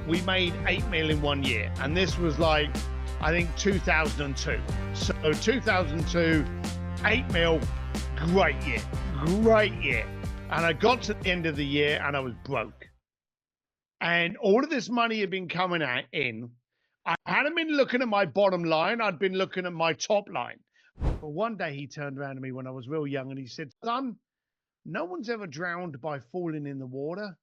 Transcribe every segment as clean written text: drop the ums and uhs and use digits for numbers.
we made 8 mil in 1 year. And this was like, I think 2002. So 2002, 8 mil, great year, great year. And I got to the end of the year and I was broke. And all of this money had been coming in. I hadn't been looking at my bottom line. I'd been looking at my top line. But one day he turned around to me when I was real young and he said, son, no one's ever drowned by falling in the water.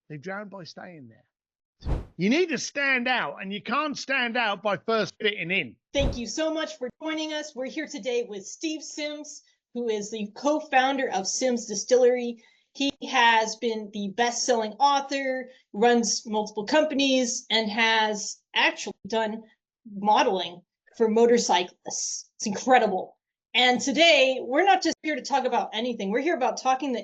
They drowned by staying there. You need to stand out, and you can't stand out by first fitting in. Thank you so much for joining us. We're here today with Steve Sims, who is the co-founder of Sims Distillery. He has been the best-selling author, runs multiple companies, and has actually done modeling for motorcyclists. It's incredible. And today, we're not just here to talk about anything. We're here about talking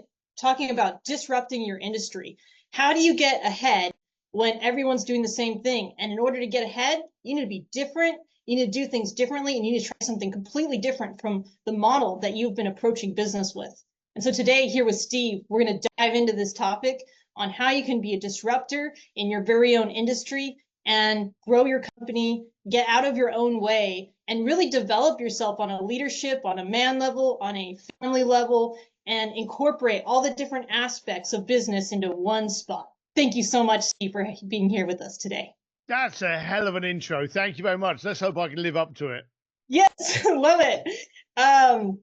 about disrupting your industry. How do you get ahead when everyone's doing the same thing? And in order to get ahead, you need to be different. You need to do things differently, and you need to try something completely different from the model that you've been approaching business with. And so today, here with Steve, we're going to dive into this topic on how you can be a disruptor in your very own industry and grow your company, get out of your own way, and really develop yourself on a leadership, on a man level, on a family level, and incorporate all the different aspects of business into one spot. Thank you so much, Steve, for being here with us today. That's a hell of an intro. Thank you very much. Let's hope I can live up to it. Yes, love it.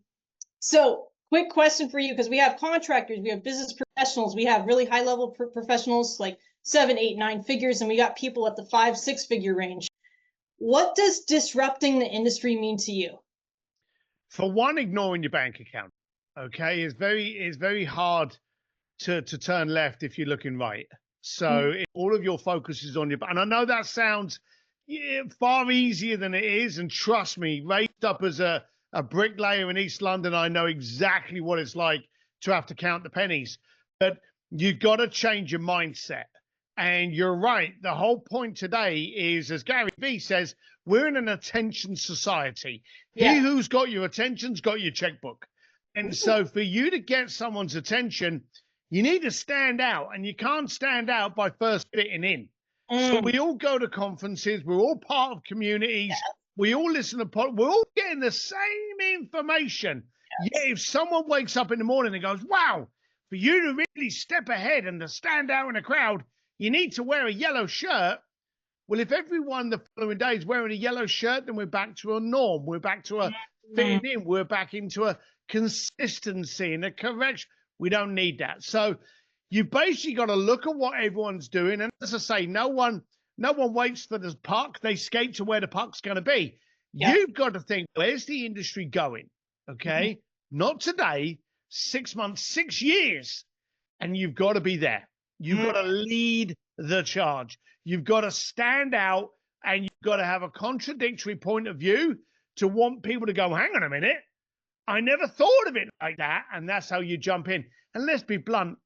So quick question for you, because we have contractors, we have business professionals, we have really high-level professionals like 7, 8, 9 figures, and we got people at the 5, 6 figure range. What does disrupting the industry mean to you? For one, ignoring your bank account. Okay, it's very hard to turn left if you're looking right. So if all of your focus is on your, and I know that sounds far easier than it is, and trust me, raised up as a bricklayer in East London, I know exactly what it's like to have to count the pennies. But you've got to change your mindset. And you're right. The whole point today is, as Gary Vee says, we're in an attention society. Yeah. He who's got your attention's got your checkbook. And so for you to get someone's attention, you need to stand out, and you can't stand out by first fitting in. So we all go to conferences. We're all part of communities. Yeah. We all listen to we're all getting the same information. Yes. Yet if someone wakes up in the morning and goes, wow, for you to really step ahead and to stand out in a crowd, you need to wear a yellow shirt. Well, if everyone the following day is wearing a yellow shirt, then we're back to a norm. We're back to a fitting in. We're back into a consistency and a correction. We don't need that. So you basically got to look at what everyone's doing. And as I say, no one waits for the puck. They skate to where the puck's going to be. Yeah. You've got to think, where's the industry going? Okay. Not today, 6 months, 6 years. And you've got to be there. You've got to lead the charge. You've got to stand out, and you've got to have a contradictory point of view to want people to go, hang on a minute. I never thought of it like that. And that's how you jump in. And let's be blunt.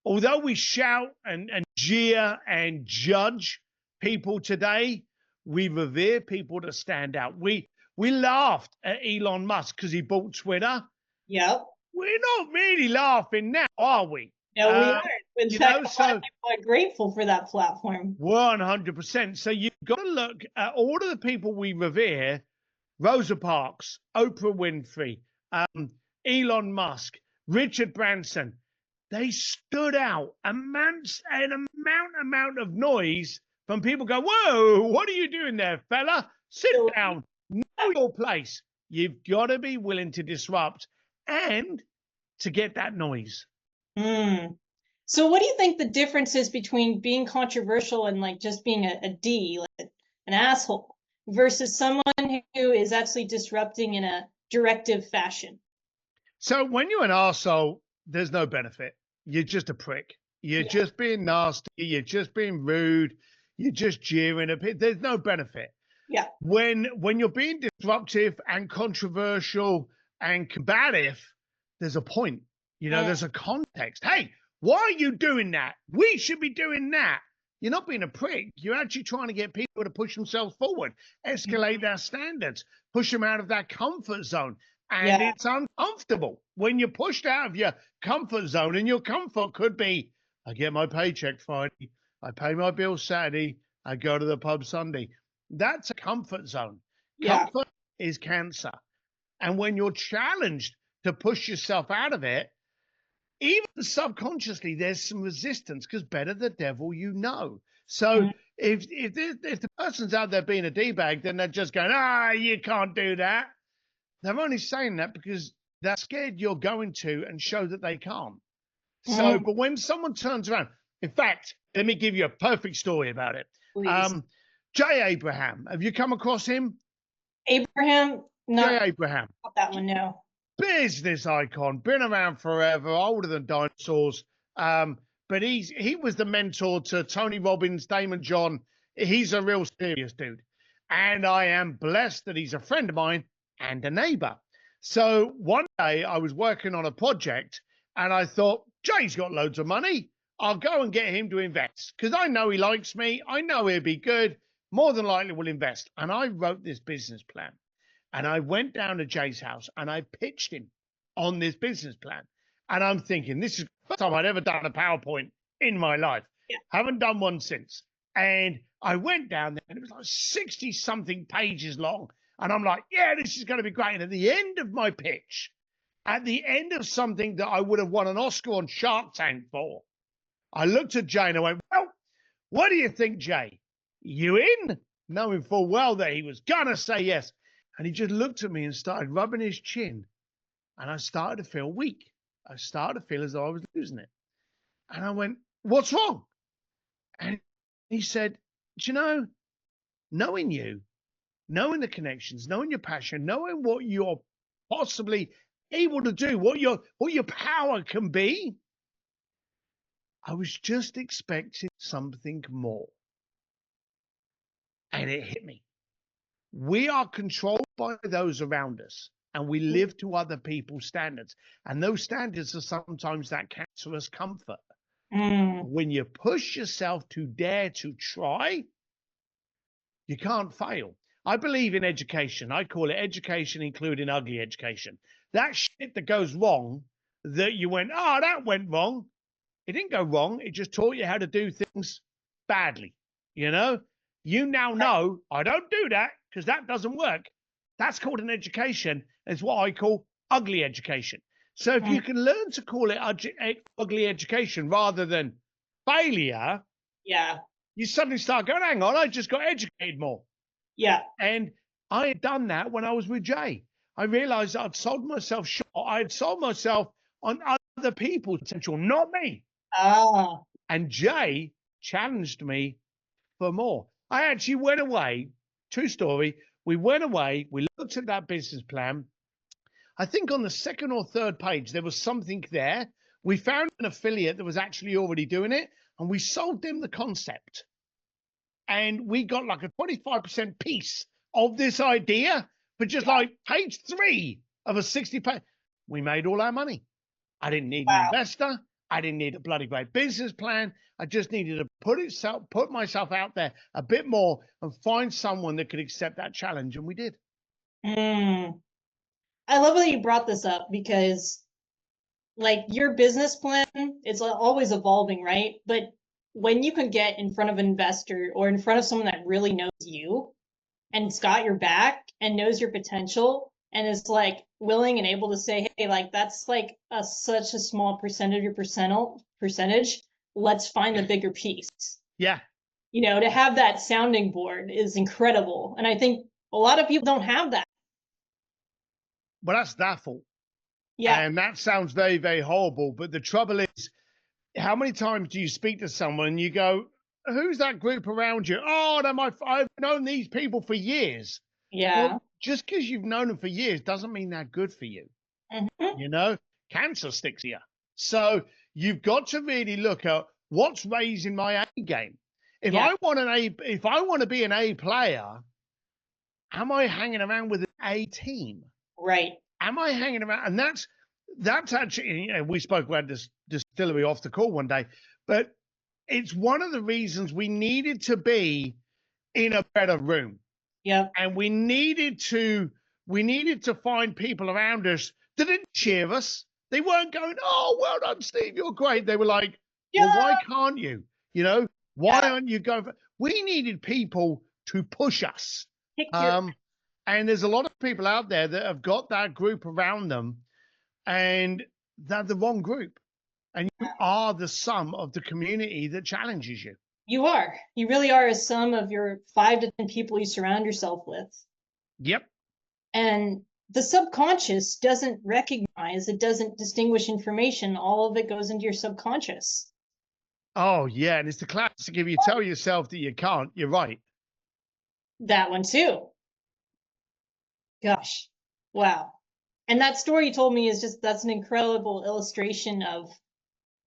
Although we shout and jeer and judge people today, we revere people to stand out. We laughed at Elon Musk because he bought Twitter. Yep. We're not really laughing now, are we? No, we aren't. In fact, a lot of people are grateful for that platform. 100%. So you've got to look at all of the people we revere: Rosa Parks, Oprah Winfrey, Elon Musk, Richard Branson. They stood out. An amount of noise from people go, whoa, what are you doing there, fella? Sit down. Know your place. You've got to be willing to disrupt and to get that noise. So what do you think the difference is between being controversial and like just being a D, like an asshole, versus someone who is actually disrupting in a directive fashion? So when you're an arsehole, there's no benefit. You're just a prick. You're just being nasty. You're just being rude. You're just jeering a bit. There's no benefit. Yeah. When you're being disruptive and controversial and combative, there's a point. You know, there's a context. Hey, why are you doing that? We should be doing that. You're not being a prick. You're actually trying to get people to push themselves forward, escalate their standards, push them out of that comfort zone. And it's uncomfortable when you're pushed out of your comfort zone, and your comfort could be, I get my paycheck Friday. I pay my bills Saturday. I go to the pub Sunday. That's a comfort zone. Yeah. Comfort is cancer. And when you're challenged to push yourself out of it, even subconsciously, there's some resistance because better the devil you know. So Mhm. if the person's out there being a d-bag, then they're just going, you can't do that. They're only saying that because they're scared you're going to and show that they can't. So, Mhm. but when someone turns around, in fact, let me give you a perfect story about it. Please. Jay Abraham, have you come across him? Abraham, Jay not Abraham, that one, no. business icon, been around forever, older than dinosaurs. But he was the mentor to Tony Robbins, Damon John. He's a real serious dude. And I am blessed that he's a friend of mine and a neighbor. So one day I was working on a project and I thought, Jay's got loads of money. I'll go and get him to invest because I know he likes me. I know he'll be good. More than likely will invest. And I wrote this business plan. And I went down to Jay's house and I pitched him on this business plan. And I'm thinking, this is the first time I'd ever done a PowerPoint in my life. Yeah. Haven't done one since. And I went down there and it was like 60 something pages long. And I'm like, yeah, this is going to be great. And at the end of my pitch, at the end of something that I would have won an Oscar on Shark Tank for, I looked at Jay and I went, well, what do you think, Jay? You in? Knowing full well that he was going to say yes. And he just looked at me and started rubbing his chin. And I started to feel weak. I started to feel as though I was losing it. And I went, what's wrong? And he said, do you know, knowing you, knowing the connections, knowing your passion, knowing what you're possibly able to do, what your power can be, I was just expecting something more. And it hit me. We are controlled by those around us and we live to other people's standards. And those standards are sometimes that cancerous comfort. Mm. When you push yourself to dare to try, you can't fail. I believe in education. I call it education, including ugly education. That shit that goes wrong, that you went, that went wrong. It didn't go wrong. It just taught you how to do things badly. You know, you now know I don't do that because that doesn't work. That's called an education. It's what I call ugly education. So if you can learn to call it ugly education rather than failure, Yeah. you suddenly start going, hang on, I just got educated more. Yeah. And I had done that when I was with Jay. I realized I'd sold myself short. I had sold myself on other people's potential, not me. Ah. And Jay challenged me for more. I actually went away, true story. We went away, we looked at that business plan. I think on the second or third page, there was something there. We found an affiliate that was actually already doing it, and we sold them the concept. And we got like a 25% piece of this idea for just like page 3 of a 60 page. We made all our money. I didn't need an investor. I didn't need a bloody great business plan. I just needed to put myself out there a bit more and find someone that could accept that challenge. And we did. Mm. I love that you brought this up because, like, your business plan is always evolving, right? But when you can get in front of an investor or in front of someone that really knows you and's got your back and knows your potential and is like willing and able to say, hey, like that's like such a small percentage of your percentage. Let's find the bigger piece. Yeah. You know, to have that sounding board is incredible. And I think a lot of people don't have that. But that's their fault. Yeah. And that sounds very, very horrible. But the trouble is, how many times do you speak to someone and you go, who's that group around you? Oh, I've known these people for years. Yeah. Well, just because you've known them for years doesn't mean they're good for you. Mm-hmm. You know, cancer sticks here. So you've got to really look at what's raising my A game. If I want to be an A player, am I hanging around with an A team? Right. Am I hanging around? And that's actually, we spoke about this distillery off the call one day, but it's one of the reasons we needed to be in a better room. Yeah. And we needed to find people around us that didn't cheer us. They weren't going, oh, well done, Steve, you're great. They were like, well, why can't you? You know, Why aren't you going for? We needed people to push us. Pick your And there's a lot of people out there that have got that group around them, and they're the wrong group. And you are the sum of the community that challenges you. You are. You really are a sum of your 5 to 10 people you surround yourself with. Yep. And the subconscious doesn't recognize, it doesn't distinguish information. All of it goes into your subconscious. Oh, yeah. And it's the classic. If you tell yourself that you can't, you're right. That one too. Gosh. Wow. And that story you told me is just, that's an incredible illustration of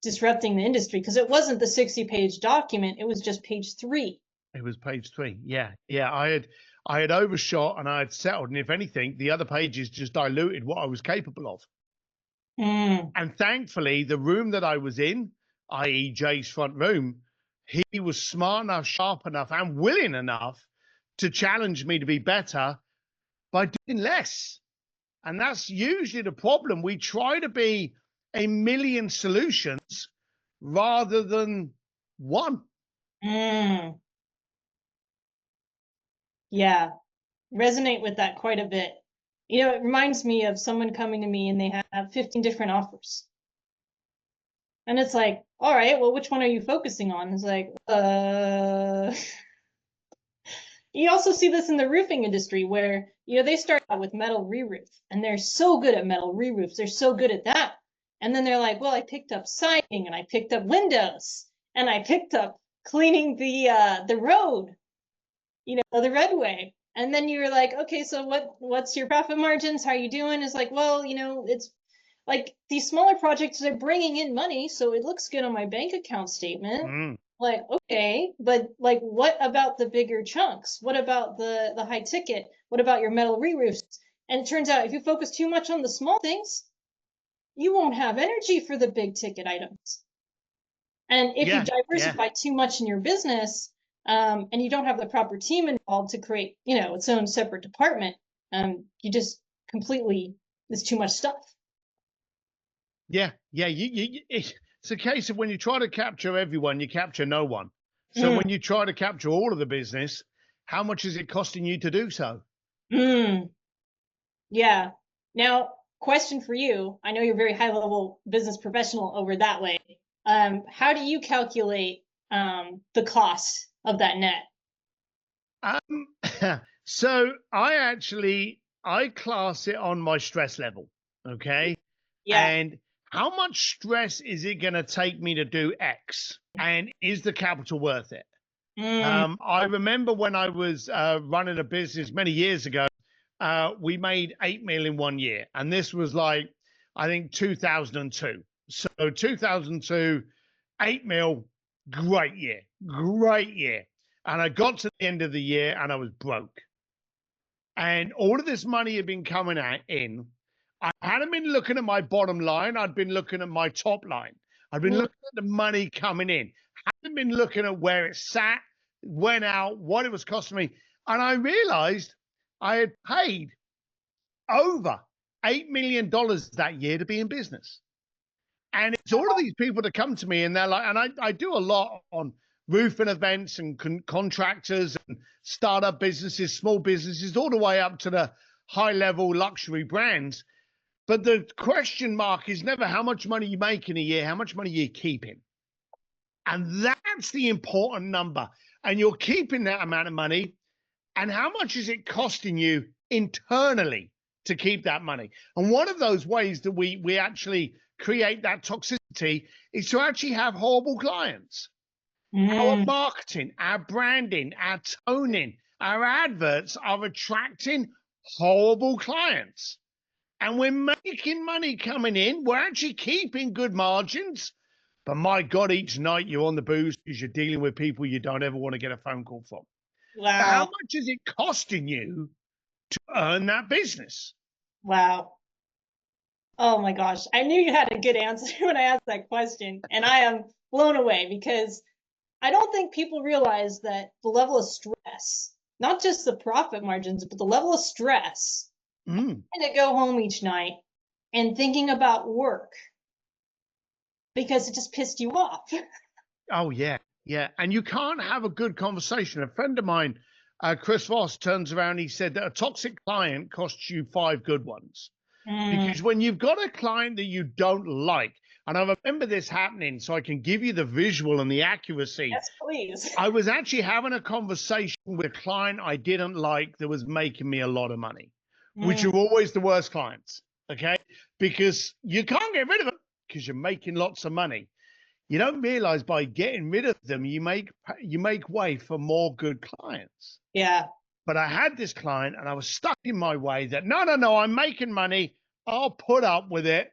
disrupting the industry, because it wasn't the 60-page document, it was just page 3. It was page 3. Yeah. Yeah. I had overshot and I had settled. And if anything, the other pages just diluted what I was capable of. And thankfully, the room that I was in, i.e. Jay's front room, he was smart enough, sharp enough, and willing enough to challenge me to be better by doing less. And that's usually the problem. We try to be a million solutions rather than one. Yeah, resonate with that quite a bit. You know, it reminds me of someone coming to me and they have 15 different offers. And it's like, all right, well, which one are you focusing on? It's like, You also see this in the roofing industry where, you know, they start out with metal re-roof and they're so good at metal re-roofs. They're so good at that. And then they're like, well, I picked up siding and I picked up windows and I picked up cleaning the road, you know, the redway. And then you're like, okay, so what's your profit margins? How are you doing? It's like, well, you know, it's like these smaller projects are bringing in money, so it looks good on my bank account statement. Like, okay, but like, what about the bigger chunks? What about the high ticket? What about your metal re-roofs? And it turns out if you focus too much on the small things, you won't have energy for the big ticket items. And if you diversify too much in your business, and you don't have the proper team involved to create, you know, its own separate department, you just completely, there's too much stuff. Yeah. It's a case of when you try to capture everyone, you capture no one. So when you try to capture all of the business, how much is it costing you to do so? Yeah. Now, question for you. I know you're a very high level business professional over that way. How do you calculate the cost of that net? So I class it on my stress level. Okay. Yeah. And how much stress is it going to take me to do X? And is the capital worth it? I remember when I was running a business many years ago, we made 8 million in 1 year. And this was like, I think 2002. So 2002, 8 mil, great year, great year. And I got to the end of the year and I was broke. And all of this money had been coming in. I hadn't been looking at my bottom line. I'd been looking at my top line. I'd been looking at the money coming in. I hadn't been looking at where it sat, went out, what it was costing me. And I realized I had paid over $8 million that year to be in business. And it's all of these people that come to me and they're like, and I do a lot on roofing events and contractors and startup businesses, small businesses, all the way up to the high level luxury brands. But the question mark is never how much money you make in a year, how much money you're keeping. And that's the important number. And you're keeping that amount of money. And how much is it costing you internally to keep that money? And one of those ways that we actually create that toxicity is to actually have horrible clients. Our marketing, our branding, our toning, our adverts are attracting horrible clients. And we're making money coming in. We're actually keeping good margins. But my God, each night you're on the booze because you're dealing with people you don't ever want to get a phone call from. Wow. So how much is it costing you to earn that business? Wow. Oh my gosh. I knew you had a good answer when I asked that question. And I am blown away because I don't think people realize that the level of stress, not just the profit margins, but the level of stress to go home each night and thinking about work because it just pissed you off. Oh, yeah. Yeah, and you can't have a good conversation. A friend of mine, Chris Voss, turns around. He said that a toxic client costs you 5 good ones. Mm, Because when you've got a client that you don't like, and I remember this happening, so I can give you the visual and the accuracy. yes, please. I was actually having a conversation with a client I didn't like that was making me a lot of money, which Mm, are always the worst clients. Okay. Because you can't get rid of them because you're making lots of money. You don't realize by getting rid of them, you make way for more good clients. yeah. But I had this client and I was stuck in my way that no, I'm making money. I'll put up with it.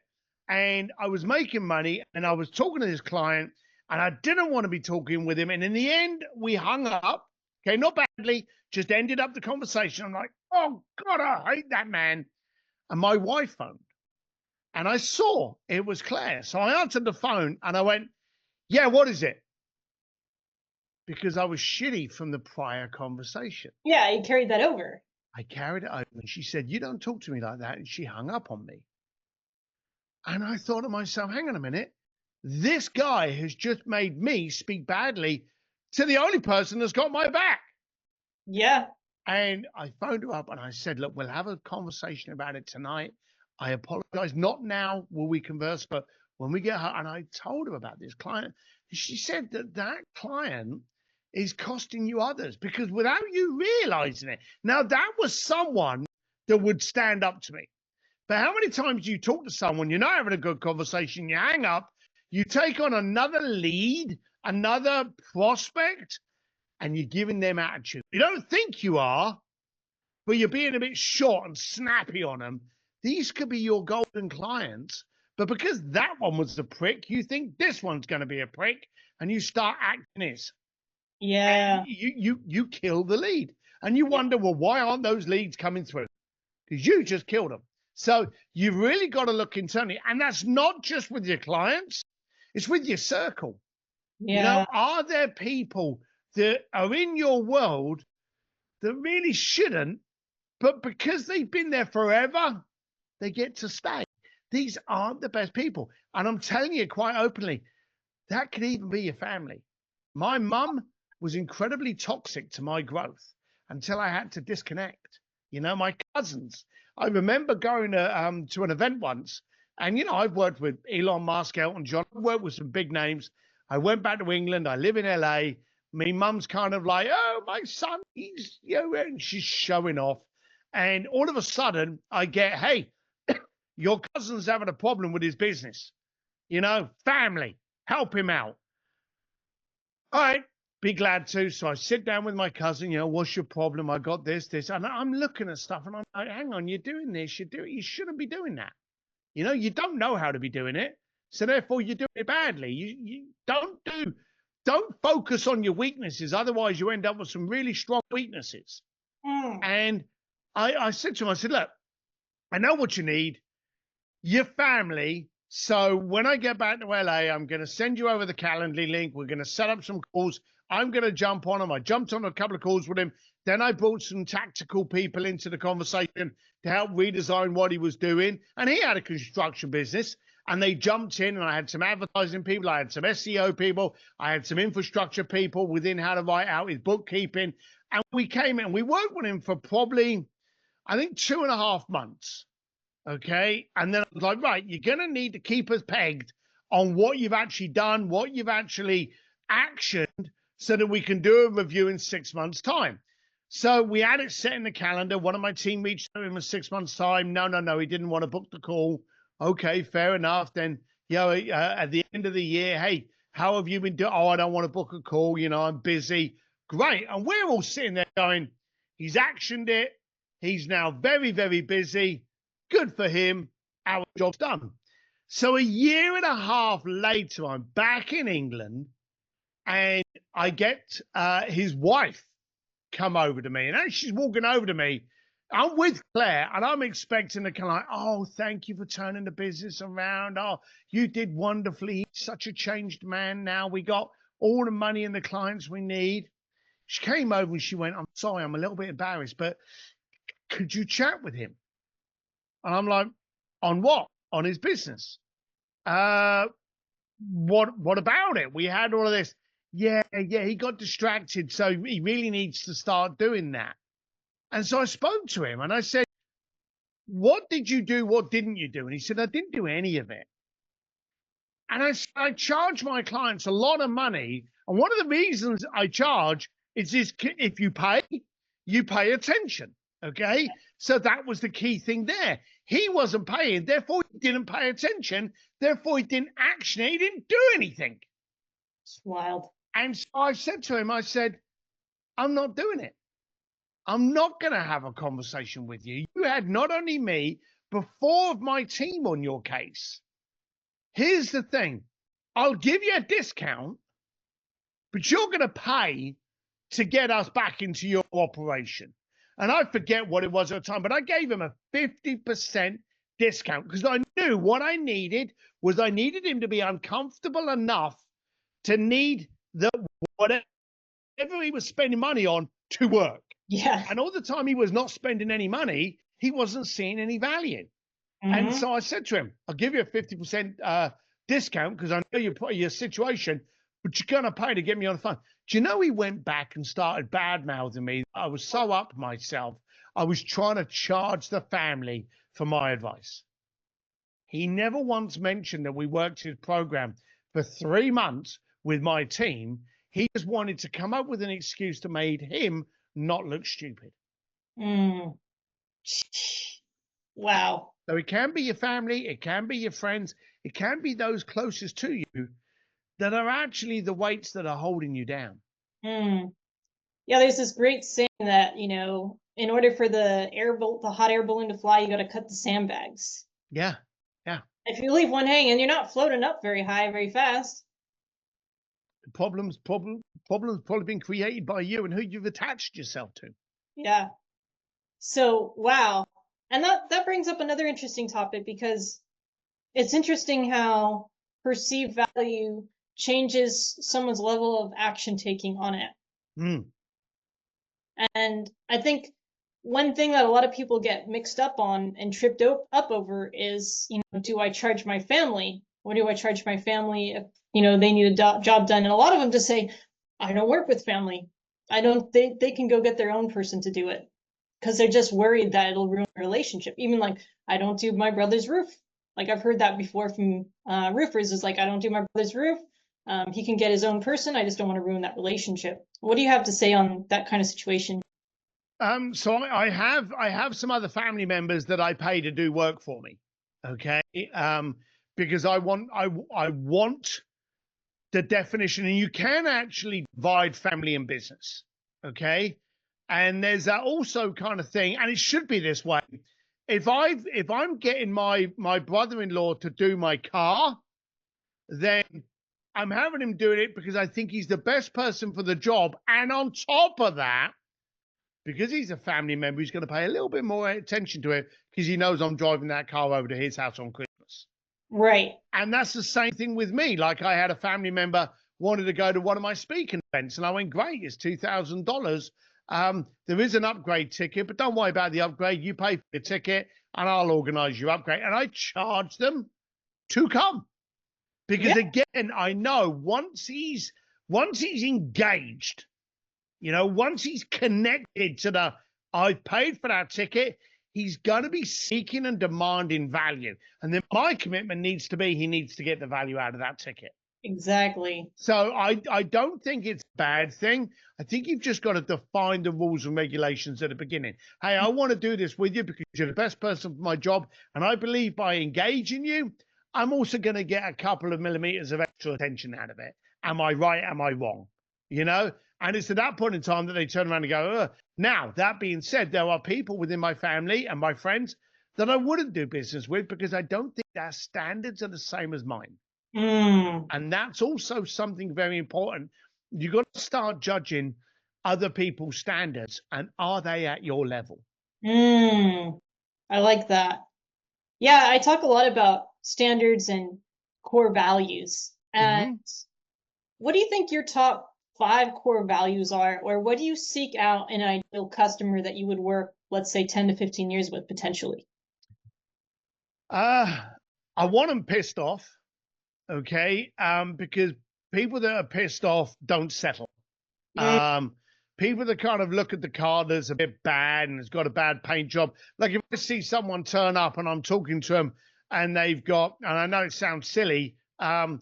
And I was making money and I was talking to this client and I didn't want to be talking with him. And in the end, we hung up. Okay, not badly, just ended up the conversation. I'm like, oh God, I hate that man. And my wife phoned and I saw it was Claire. So I answered the phone and I went, yeah, what is it? Because I was shitty from the prior conversation. Yeah, you carried that over. I carried it over and she said, you don't talk to me like that. And she hung up on me. And I thought to myself, hang on a minute. This guy has just made me speak badly to the only person that's got my back. Yeah. And I phoned her up and I said, look, we'll have a conversation about it tonight. I apologize. Not now will we converse, but when we get her. And I told her about this client. She said that that client is costing you others because without you realizing it. Now, that was someone that would stand up to me. But how many times you talk to someone, you're not having a good conversation, you hang up, you take on another lead, another prospect, and you're giving them attitude. You don't think you are, but you're being a bit short and snappy on them. These could be your golden clients, but because that one was the prick, you think this one's going to be a prick, and you start acting this. And Yeah. you kill the lead, and you wonder, well, why aren't those leads coming through? Because you just killed them. So you've really got to look internally, and that's not just with your clients; it's with your circle. Yeah. Are there people that are in your world that really shouldn't, but because they've been there forever, they get to stay? These aren't the best people. And I'm telling you quite openly, that could even be your family. My mum was incredibly toxic to my growth until I had to disconnect. My cousins. I remember going to an event once, and I've worked with Elon Musk, Elton John, I've worked with some big names. I went back to England. I live in LA. My mum's kind of like, oh, my son, he's and she's showing off. And all of a sudden, I get, hey, your cousin's having a problem with his business. Family, help him out. All right, be glad to. So I sit down with my cousin, what's your problem? I got this. And I'm looking at stuff and I'm like, hang on, you're doing this, you shouldn't be doing that. You don't know how to be doing it. So therefore you're doing it badly. You don't focus on your weaknesses. Otherwise you end up with some really strong weaknesses. Mm, And I said to him, I said, look, I know what you need. Your family. So when I get back to LA, I'm going to send you over the Calendly link. We're going to set up some calls. I'm going to jump on him. I jumped on a couple of calls with him. Then I brought some tactical people into the conversation to help redesign what he was doing. And he had a construction business and they jumped in, and I had some advertising people. I had some SEO people. I had some infrastructure people within how to write out his bookkeeping. And we came in and we worked with him for probably, I think, 2.5 months. Okay. And then I was like, right, you're going to need to keep us pegged on what you've actually done, what you've actually actioned, so that we can do a review in 6 months' time. So we had it set in the calendar. One of my team reached out in 6 months' time. No. He didn't want to book the call. Okay, fair enough. Then, at the end of the year, hey, how have you been doing? Oh, I don't want to book a call. I'm busy. Great. And we're all sitting there going, he's actioned it. He's now very, very busy. Good for him. Our job's done. So a year and a half later, I'm back in England and I get his wife come over to me. And as she's walking over to me, I'm with Claire and I'm expecting to kind of like, oh, thank you for turning the business around. Oh, you did wonderfully. He's such a changed man now. We got all the money and the clients we need. She came over and she went, I'm sorry, I'm a little bit embarrassed, but could you chat with him? And I'm like, on what? On his business. What about it? We had all of this. yeah, yeah, he got distracted. So he really needs to start doing that. And so I spoke to him and I said, what did you do? What didn't you do? And he said, I didn't do any of it. And I charge my clients a lot of money. And one of the reasons I charge is this: if you pay attention. Okay. So that was the key thing there. He wasn't paying, therefore he didn't pay attention. Therefore he didn't action it. He didn't do anything. It's wild. And so I said to him, I said, I'm not doing it. I'm not going to have a conversation with you. You had not only me, but four of my team on your case. Here's the thing. I'll give you a discount, but you're going to pay to get us back into your operation. And I forget what it was at the time, but I gave him a 50% discount because I knew what I needed was I needed him to be uncomfortable enough to need the whatever he was spending money on to work. Yeah. And all the time he was not spending any money, he wasn't seeing any value. Mm-hmm. And so I said to him, I'll give you a 50% discount because I know your situation, but you're going to pay to get me on the phone. Do you know he went back and started bad-mouthing me? I was so up myself. I was trying to charge the family for my advice. He never once mentioned that we worked his program for 3 months with my team. He just wanted to come up with an excuse to make him not look stupid. Mm. Wow. So it can be your family, it can be your friends, it can be those closest to you that are actually the weights that are holding you down. Mm. Yeah, there's this great saying that, in order for the hot air balloon to fly, you got to cut the sandbags. Yeah, yeah. If you leave one hanging, you're not floating up very high, very fast. Problems probably been created by you and who you've attached yourself to. Yeah. So, wow. And that brings up another interesting topic because it's interesting how perceived value changes someone's level of action taking on it. Mm. And I think one thing that a lot of people get mixed up on and tripped up over is, do I charge my family? Or do I charge my family if, they need a job done? And a lot of them just say, I don't work with family. They can go get their own person to do it because they're just worried that it'll ruin the relationship. Even like, I don't do my brother's roof. Like I've heard that before from roofers is like, I don't do my brother's roof. He can get his own person. I just don't want to ruin that relationship. What do you have to say on that kind of situation? So I have some other family members that I pay to do work for me. Okay. Because I want the definition, and you can actually divide family and business. Okay. And there's that also kind of thing, and it should be this way. If I'm getting my brother-in-law to do my car, then I'm having him doing it because I think he's the best person for the job. And on top of that, because he's a family member, he's going to pay a little bit more attention to it because he knows I'm driving that car over to his house on Christmas. Right. And that's the same thing with me. Like I had a family member wanted to go to one of my speaking events, and I went, great, it's $2,000. There is an upgrade ticket, but don't worry about the upgrade. You pay for the ticket and I'll organize your upgrade. And I charge them to come. Because again, I know once he's engaged, once he's connected to I've paid for that ticket, he's going to be seeking and demanding value. And then my commitment needs to be, he needs to get the value out of that ticket. Exactly. So I don't think it's a bad thing. I think you've just got to define the rules and regulations at the beginning. Hey, I want to do this with you because you're the best person for my job. And I believe by engaging you, I'm also going to get a couple of millimeters of extra attention out of it. Am I right? Am I wrong? And it's at that point in time that they turn around and go, ugh. Now, that being said, there are people within my family and my friends that I wouldn't do business with because I don't think their standards are the same as mine. Mm. And that's also something very important. You've got to start judging other people's standards and are they at your level? I like that. Yeah, I talk a lot about standards and core values. And what do you think your top 5 core values are, or what do you seek out in an ideal customer that you would work, let's say, 10 to 15 years with potentially? I want them pissed off, okay? Because people that are pissed off don't settle. Mm, People that kind of look at the car that's a bit bad and it's got a bad paint job. Like if I see someone turn up and I'm talking to them and they've got, and I know it sounds silly, but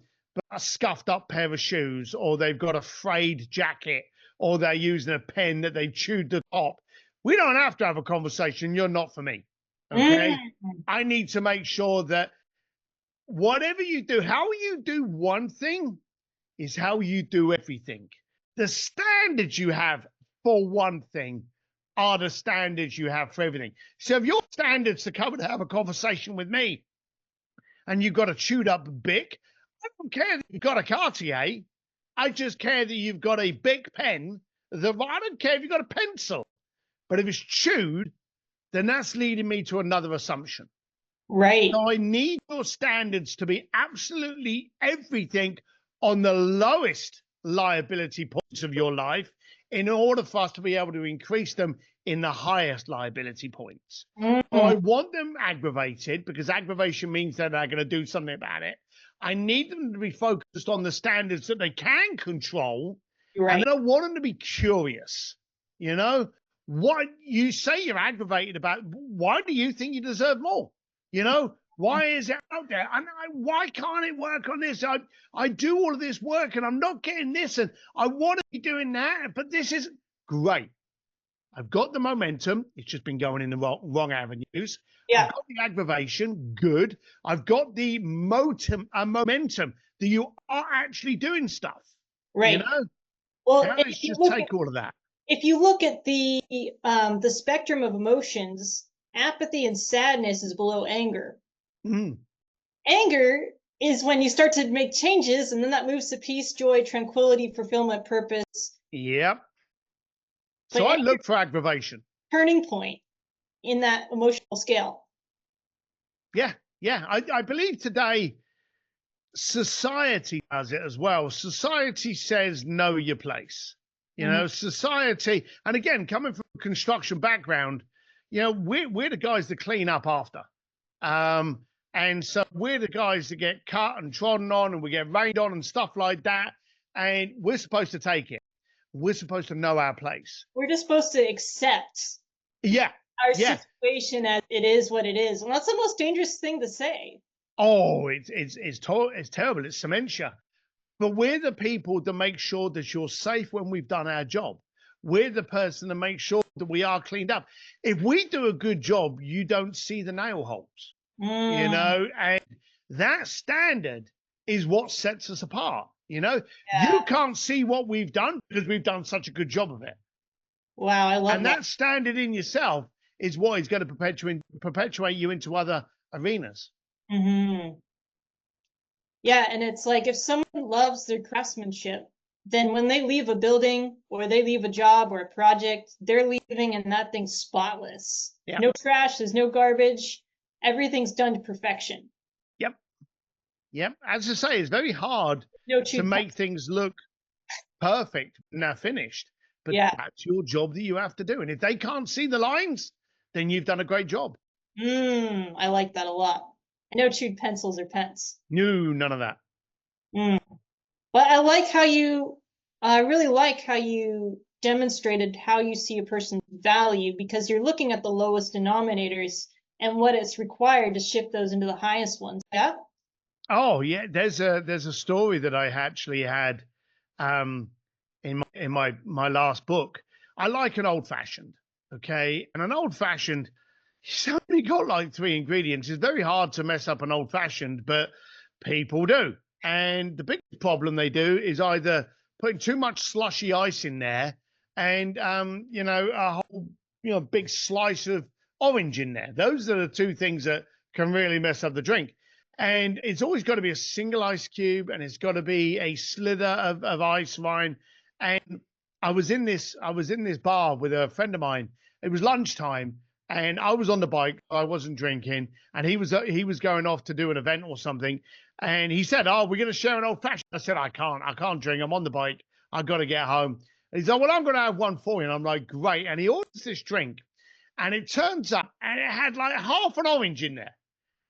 a scuffed up pair of shoes, or they've got a frayed jacket, or they're using a pen that they chewed the top. We don't have to have a conversation. You're not for me. Okay. mm, I need to make sure that whatever you do, how you do one thing is how you do everything. The standards you have for one thing are the standards you have for everything. So if your standards to come and have a conversation with me and you've got a chewed up Bic, I don't care that you've got a Cartier. I just care that you've got a Bic pen. I don't care if you've got a pencil. But if it's chewed, then that's leading me to another assumption. right. So I need your standards to be absolutely everything on the lowest liability points of your life in order for us to be able to increase them in the highest liability points. Mm, So I want them aggravated, because aggravation means that they're going to do something about it. I need them to be focused on the standards that they can control. right. And then I want them to be curious. You know, what you say you're aggravated about, why do you think you deserve more? You know, why is it out there? And why can't it work on this? I do all of this work and I'm not getting this, and I want to be doing that, but this is great. I've got the momentum. It's just been going in the wrong avenues. Yeah. I've got the aggravation. Good. I've got the momentum that you are actually doing stuff. Right. You know, Well, now let's just take all of that. if you look at the spectrum of emotions, apathy and sadness is below anger. Mm. Anger is when you start to make changes, and then that moves to peace, joy, tranquility, fulfillment, purpose. Yep. But So I look for aggravation. Turning point in that emotional scale. Yeah. Yeah. I believe today society does it as well. Society says know your place. You know, society, and again, coming from a construction background, you know, we're the guys that clean up after. And so we're the guys that get cut and trodden on and we get rained on and stuff like that. And we're supposed to take it. We're supposed to know our place. We're just supposed to accept our situation as it is what it is. And that's the most dangerous thing to say. Oh, it's terrible. It's dementia. But we're the people that make sure that you're safe when we've done our job. We're the person that makes sure that we are cleaned up. If we do a good job, you don't see the nail holes, you know, and that standard is what sets us apart. You know, you can't see what we've done because we've done such a good job of it. Wow, I love that. And that standard in yourself is what is going to perpetuate you into other arenas. Mm-hmm. Yeah, and it's like if someone loves their craftsmanship, then when they leave a building or they leave a job or a project, they're leaving and that thing's spotless. Yep. No trash, there's no garbage. Everything's done to perfection. Yep. Yep. As I say, it's very hard to make things look perfect when they're finished. But that's your job that you have to do. And if they can't see the lines, then you've done a great job. I like that a lot. No chewed pencils or pens. No, none of that. But I like how I really like how you demonstrated how you see a person's value, because you're looking at the lowest denominators and what is required to shift those into the highest ones. Yeah. Oh yeah, there's a story that I actually had in my last book. I like an old fashioned, okay, and an old fashioned. It's only got like 3 ingredients. It's very hard to mess up an old fashioned, but people do. And the biggest problem they do is either putting too much slushy ice in there and, you know, a whole, you know, big slice of orange in there. Those are the 2 things that can really mess up the drink. And it's always got to be a single ice cube, and it's got to be a slither of ice wine. And I was in this bar with a friend of mine. It was lunchtime. And I was on the bike. I wasn't drinking, and he was going off to do an event or something. And he said, "Oh, we're going to share an old fashioned." I said, "I can't drink. I'm on the bike. I've got to get home." And he said, "Well, I'm going to have one for you." And I'm like, "Great." And he orders this drink, and it turns up, and it had like half an orange in there.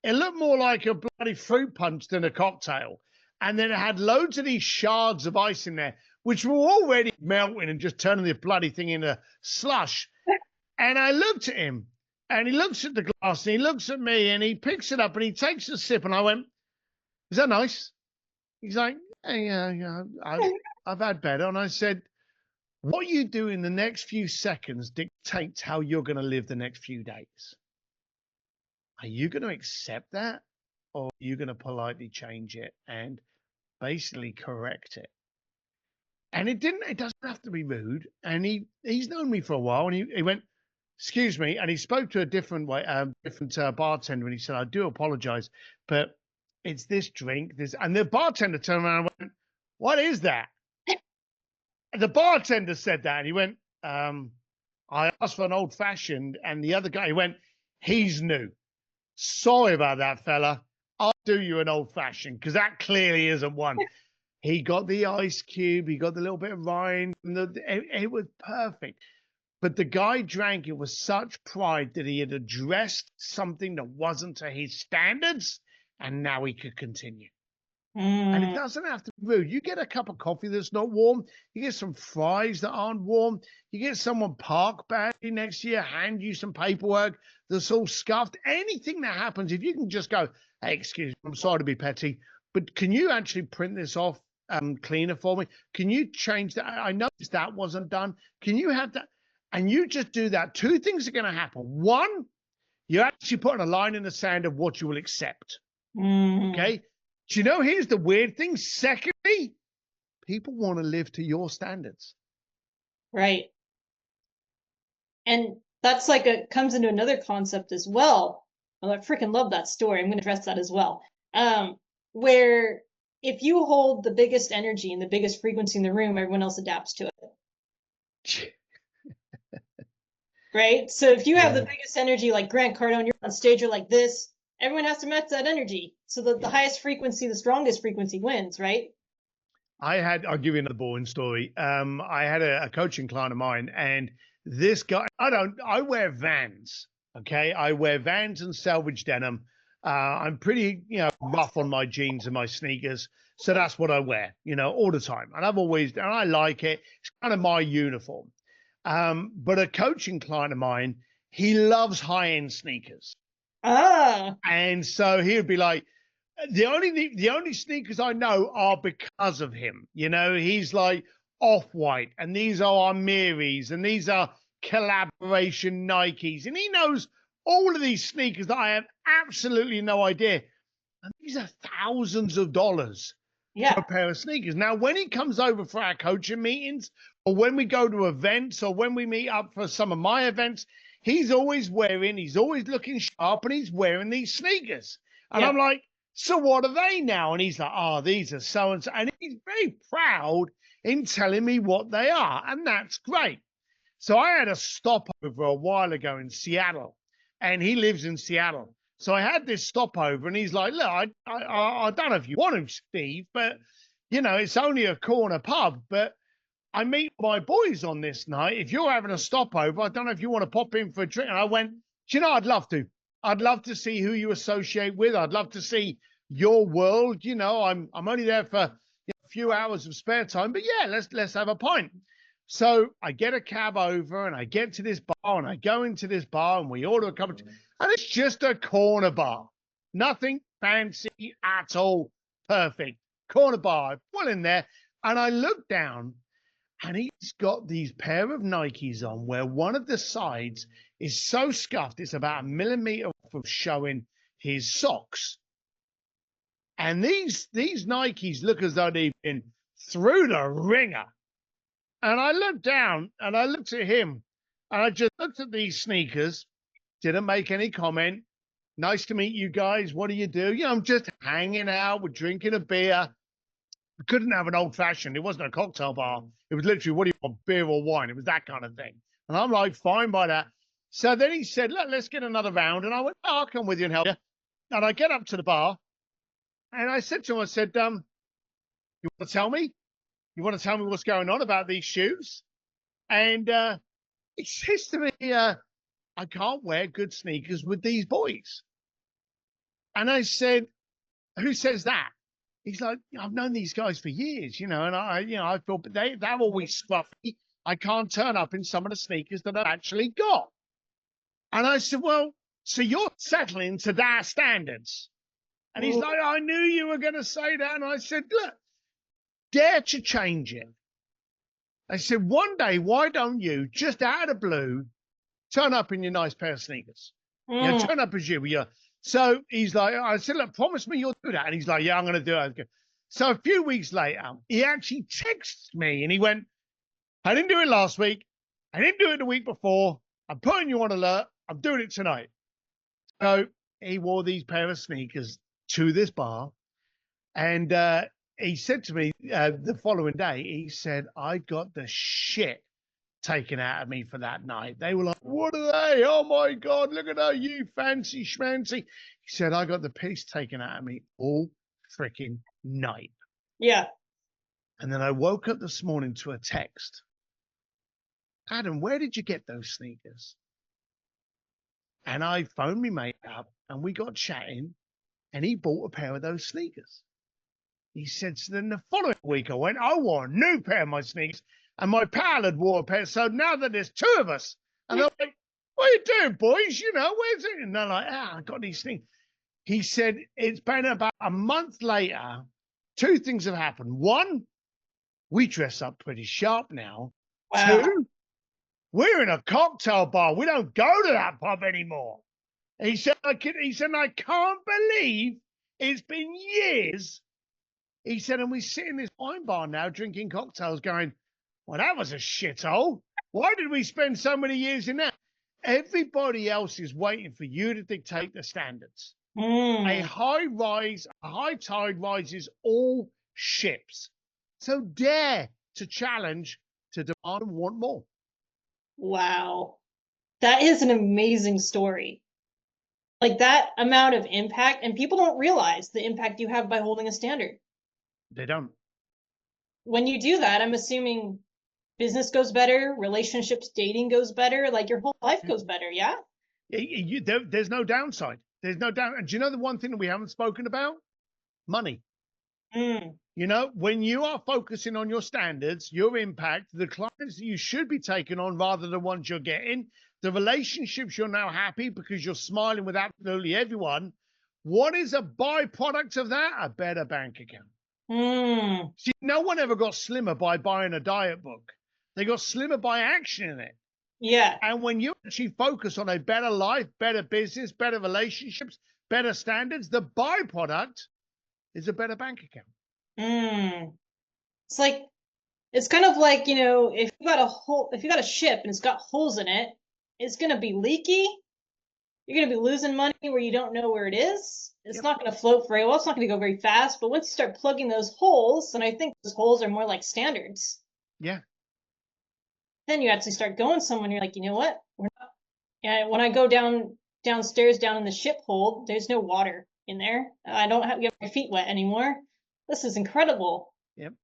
It looked more like a bloody fruit punch than a cocktail. and then it had loads of these shards of ice in there, which were already melting and just turning the bloody thing into slush. And I looked at him, and he looks at the glass, and he looks at me, and he picks it up, and he takes a sip, and I went, "Is that nice?" He's like, "Yeah, I've had better." And I said, "What you do in the next few seconds dictates how you're going to live the next few days. Are you going to accept that, or are you going to politely change it and basically correct it?" And it doesn't have to be rude. And he's known me for a while, and he went, "Excuse me," and he spoke to a different bartender, and he said, "I do apologize, but it's this drink, this," and the bartender turned around and went, "What is that?" And the bartender said that, and he went, "I asked for an old fashioned," and the other guy went, "He's new. Sorry about that, fella. I'll do you an old fashioned because that clearly isn't one." He got the ice cube, he got the little bit of rind, and it was perfect. But the guy drank it with such pride that he had addressed something that wasn't to his standards, and now he could continue. And it doesn't have to be rude. You get a cup of coffee that's not warm, you get some fries that aren't warm, you get someone park badly next to you, hand you some paperwork that's all scuffed. Anything that happens, if you can just go, "Hey, excuse me, I'm sorry to be petty, but can you actually print this off cleaner for me? Can you change that? I noticed that wasn't done. Can you have that?" And you just do that. Two things are going to happen. One, you're actually putting a line in the sand of what you will accept. Okay. Do you know, here's the weird thing. Secondly, people want to live to your standards. Right. And that's like comes into another concept as well. I freaking love that story. I'm going to address that as well. Where if you hold the biggest energy and the biggest frequency in the room, everyone else adapts to it. Right? So if you have the biggest energy, like Grant Cardone, you're on stage, you're like this, everyone has to match that energy. So the highest frequency, the strongest frequency wins, right? I'll give you another boring story. I had a coaching client of mine, and this guy, I wear Vans. Okay. I wear Vans and salvage denim. I'm pretty, rough on my jeans and my sneakers. So that's what I wear, all the time. And I like it. It's kind of my uniform. But a coaching client of mine, he loves high-end sneakers. And so he would be like, the only sneakers I know are because of him. He's like Off-White, and these are Amiris, and these are collaboration Nikes, and he knows all of these sneakers that I have absolutely no idea. And these are thousands of dollars for a pair of sneakers. Now, when he comes over for our coaching meetings, or when we go to events, or when we meet up for some of my events, he's always looking sharp, and he's wearing these sneakers. And I'm like, "So what are they now?" And he's like, "Oh, these are so and so." And he's very proud in telling me what they are. And that's great. So I had a stopover a while ago in Seattle, and he lives in Seattle. So I had this stopover, and he's like, "Look, I don't know if you want him, Steve, but it's only a corner pub, but I meet my boys on this night. If you're having a stopover, I don't know if you want to pop in for a drink." And I went, "Do you know, I'd love to. I'd love to see who you associate with. I'd love to see your world. I'm only there for a few hours of spare time, but yeah, let's have a pint." So I get a cab over, and I get to this bar, and I go into this bar, and we order a cup of tea, and it's just a corner bar. Nothing fancy at all. Perfect. Corner bar. I pull in there, and I look down, and he's got these pair of Nikes on where one of the sides is so scuffed, it's about a millimeter off of showing his socks. And these Nikes look as though they've been through the ringer. And I looked down, and I looked at him, and I just looked at these sneakers, didn't make any comment. "Nice to meet you guys. What do you do?" I'm just hanging out, we're drinking a beer. We couldn't have an old fashioned. It wasn't a cocktail bar. It was literally, "What do you want, beer or wine?" It was that kind of thing. And I'm like, fine by that. So then he said, "Look, let's get another round." And I went, "Oh, I'll come with you and help you." And I get up to the bar, and I said to him, "You want to tell me? You want to tell me what's going on about these shoes?" And he says to me, "I can't wear good sneakers with these boys." And I said, "Who says that?" He's like, I've known these guys for years, and I thought, but they're always scruffy. I can't turn up in some of the sneakers that I've actually got. And I said, well, so you're settling to their standards. And he's like, I knew you were going to say that. And I said, look, dare to change it. I said, one day, why don't you, just out of the blue, turn up in your nice pair of sneakers? Turn up as you. So he's like, I said, look, promise me you'll do that. And he's like, yeah, I'm going to do it. So a few weeks later, he actually texted me and he went, I didn't do it last week. I didn't do it the week before. I'm putting you on alert. I'm doing it tonight. So he wore these pair of sneakers to this bar. And he said to me the following day, he said, I got the shit taken out of me for that night. They were like, what are they? Oh my God, look at her, you fancy schmancy. He said, I got the piece taken out of me all freaking night. Yeah. And then I woke up this morning to a text. Adam, where did you get those sneakers? And I phoned my mate up and we got chatting and he bought a pair of those sneakers. He said, so then the following week I went, I wore a new pair of my sneakers and my pal had wore a pair. So now that there's two of us, and they're like, what are you doing, boys? Where's it? And they're like, I got these things. He said, it's been about a month later. Two things have happened. One, we dress up pretty sharp now. Wow. Two, we're in a cocktail bar. We don't go to that pub anymore. He said, I can't believe it's been years. He said, and we sit in this wine bar now drinking cocktails going, well, that was a shithole. Why did we spend so many years in that? Everybody else is waiting for you to dictate the standards. A high tide rises all ships. So dare to challenge, to demand and want more. Wow. That is an amazing story. Like that amount of impact, and people don't realize the impact you have by holding a standard. They don't. When you do that, I'm assuming business goes better, relationships, dating goes better, like your whole life goes better, yeah? There's no downside. There's no doubt. And do you know the one thing that we haven't spoken about? Money. When you are focusing on your standards, your impact, the clients that you should be taking on rather than the ones you're getting, the relationships you're now happy because you're smiling with absolutely everyone. What is a byproduct of that? A better bank account. See, no one ever got slimmer by buying a diet book. They got slimmer by action in it. Yeah. And when you actually focus on a better life, better business, better relationships, better standards, the byproduct is a better bank account. It's kind of like, if you got a ship and it's got holes in it, it's going to be leaky. You're going to be losing money where you don't know where it is. It's not going to float very well. It's not going to go very fast. But once you start plugging those holes, and I think those holes are more like standards. Yeah. Then you actually start going somewhere and you're like, you know what? When I go downstairs down in the ship hold, there's no water in there. I don't have to get my feet wet anymore. This is incredible. Yep.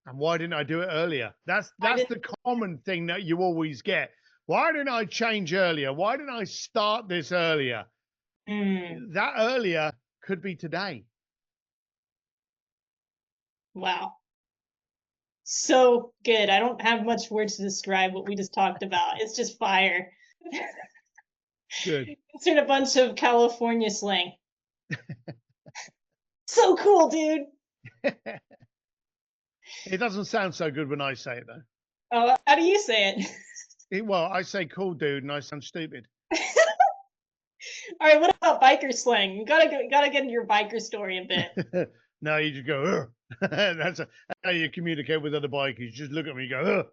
And why didn't I do it earlier? That's the common thing that you always get. Why didn't I change earlier? Why didn't I start this earlier? That earlier could be today. Wow. So good. I don't have much words to describe what we just talked about. It's just fire. Good. It's in a bunch of California slang. So cool, dude. It doesn't sound so good when I say it, though. Oh, how do you say it? Well, I say cool, dude, and I sound stupid. All right, what about biker slang? You gotta get into your biker story a bit. No, you just go, that's how you communicate with other bikers. You just look at me and go,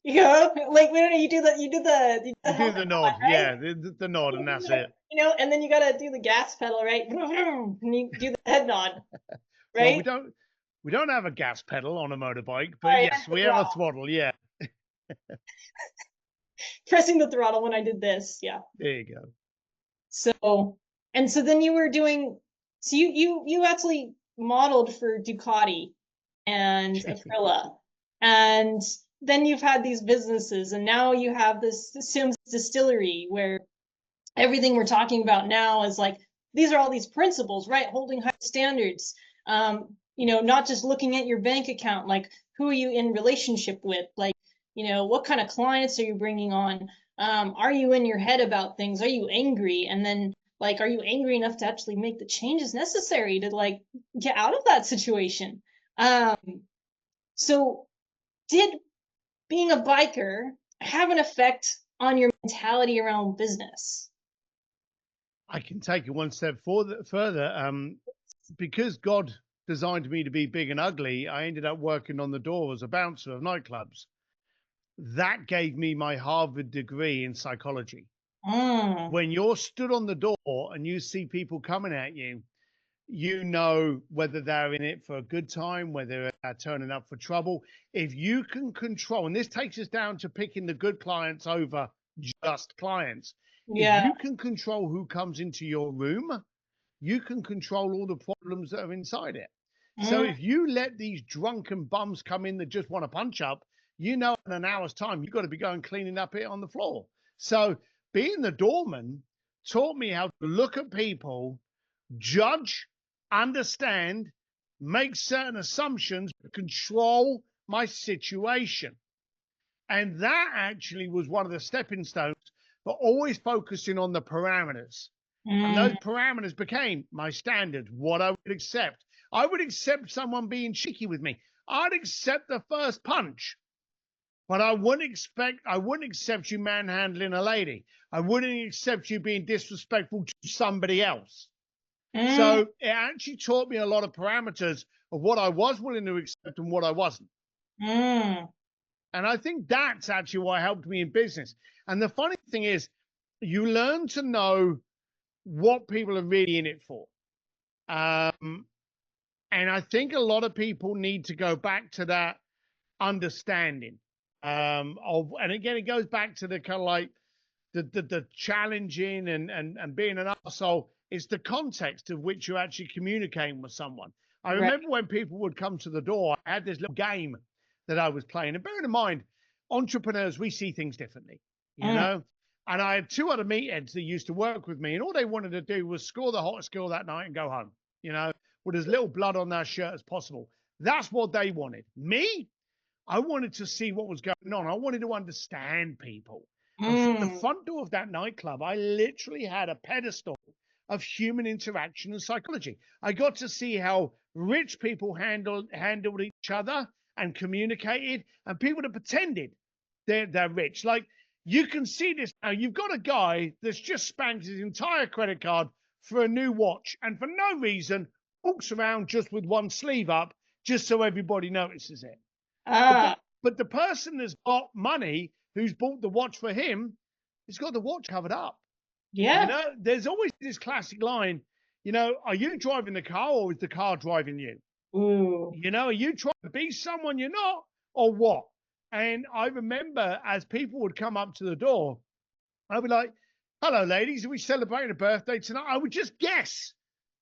Yeah, like you do the nod, right? yeah, the nod, and that's it. And then you gotta do the gas pedal, right? And you do the head nod, right? Well, we don't have a gas pedal on a motorbike, but yes, we have a throttle, yeah. Pressing the throttle when I did this, yeah. There you go. So then you were doing, so you actually modeled for Ducati and Aprilia, and then you've had these businesses, and now you have this Sims Distillery where everything we're talking about now is like, these are all these principles, right? Holding high standards, Not just looking at your bank account, like who are you in relationship with? Like, what kind of clients are you bringing on? Are you in your head about things? Are you angry? And then like, are you angry enough to actually make the changes necessary to like get out of that situation? Um, so did being a biker have an effect on your mentality around business? I can take it one step further. Because God designed me to be big and ugly, I ended up working on the door as a bouncer of nightclubs. That gave me my Harvard degree in psychology. Mm, When you're stood on the door and you see people coming at you, you know whether they're in it for a good time, whether they're turning up for trouble. If you can control, and this takes us down to picking the good clients over just clients. If yeah. you can control who comes into your room, you can control all the problems that are inside it. So Mm, if you let these drunken bums come in that just want to punch up, in an hour's time, you've got to be going cleaning up it on the floor. So being the doorman taught me how to look at people, judge, understand, make certain assumptions, control my situation. And that actually was one of the stepping stones, but always focusing on the parameters. And those mm, parameters became my standard, what I would accept. I would accept someone being cheeky with me. I'd accept the first punch, but I wouldn't accept you manhandling a lady. I wouldn't accept you being disrespectful to somebody else. mm, So it actually taught me a lot of parameters of what I was willing to accept and what I wasn't. mm, And I think that's actually what helped me in business. And the funny thing is, you learn to know what people are really in it for. Um, and I think a lot of people need to go back to that understanding and again, it goes back to the kind of like the challenging and being an arsehole. It's the context of which you're actually communicating with someone. I right. remember when people would come to the door, I had this little game that I was playing. And bearing in mind, entrepreneurs, we see things differently, you Mm, know? And I had two other meatheads that used to work with me, and all they wanted to do was score the hottest girl that night and go home, with as little blood on their shirt as possible. That's what they wanted. Me, I wanted to see what was going on. I wanted to understand people. And from the mm, front door of that nightclub, I literally had a pedestal of human interaction and psychology. I got to see how rich people handled each other and communicated, and people that pretended they're rich. Like you can see this now. You've got a guy that's just spanked his entire credit card for a new watch, and for no reason walks around just with one sleeve up, just so everybody notices it. But the ah, but the person that's got money, who's bought the watch for him, has got the watch covered up. yeah. There's always this classic line, are you driving the car or is the car driving you? Ooh. Are you trying to be someone you're not or what? And I remember as people would come up to the door, I'd be like, hello, ladies, are we celebrating a birthday tonight? I would just guess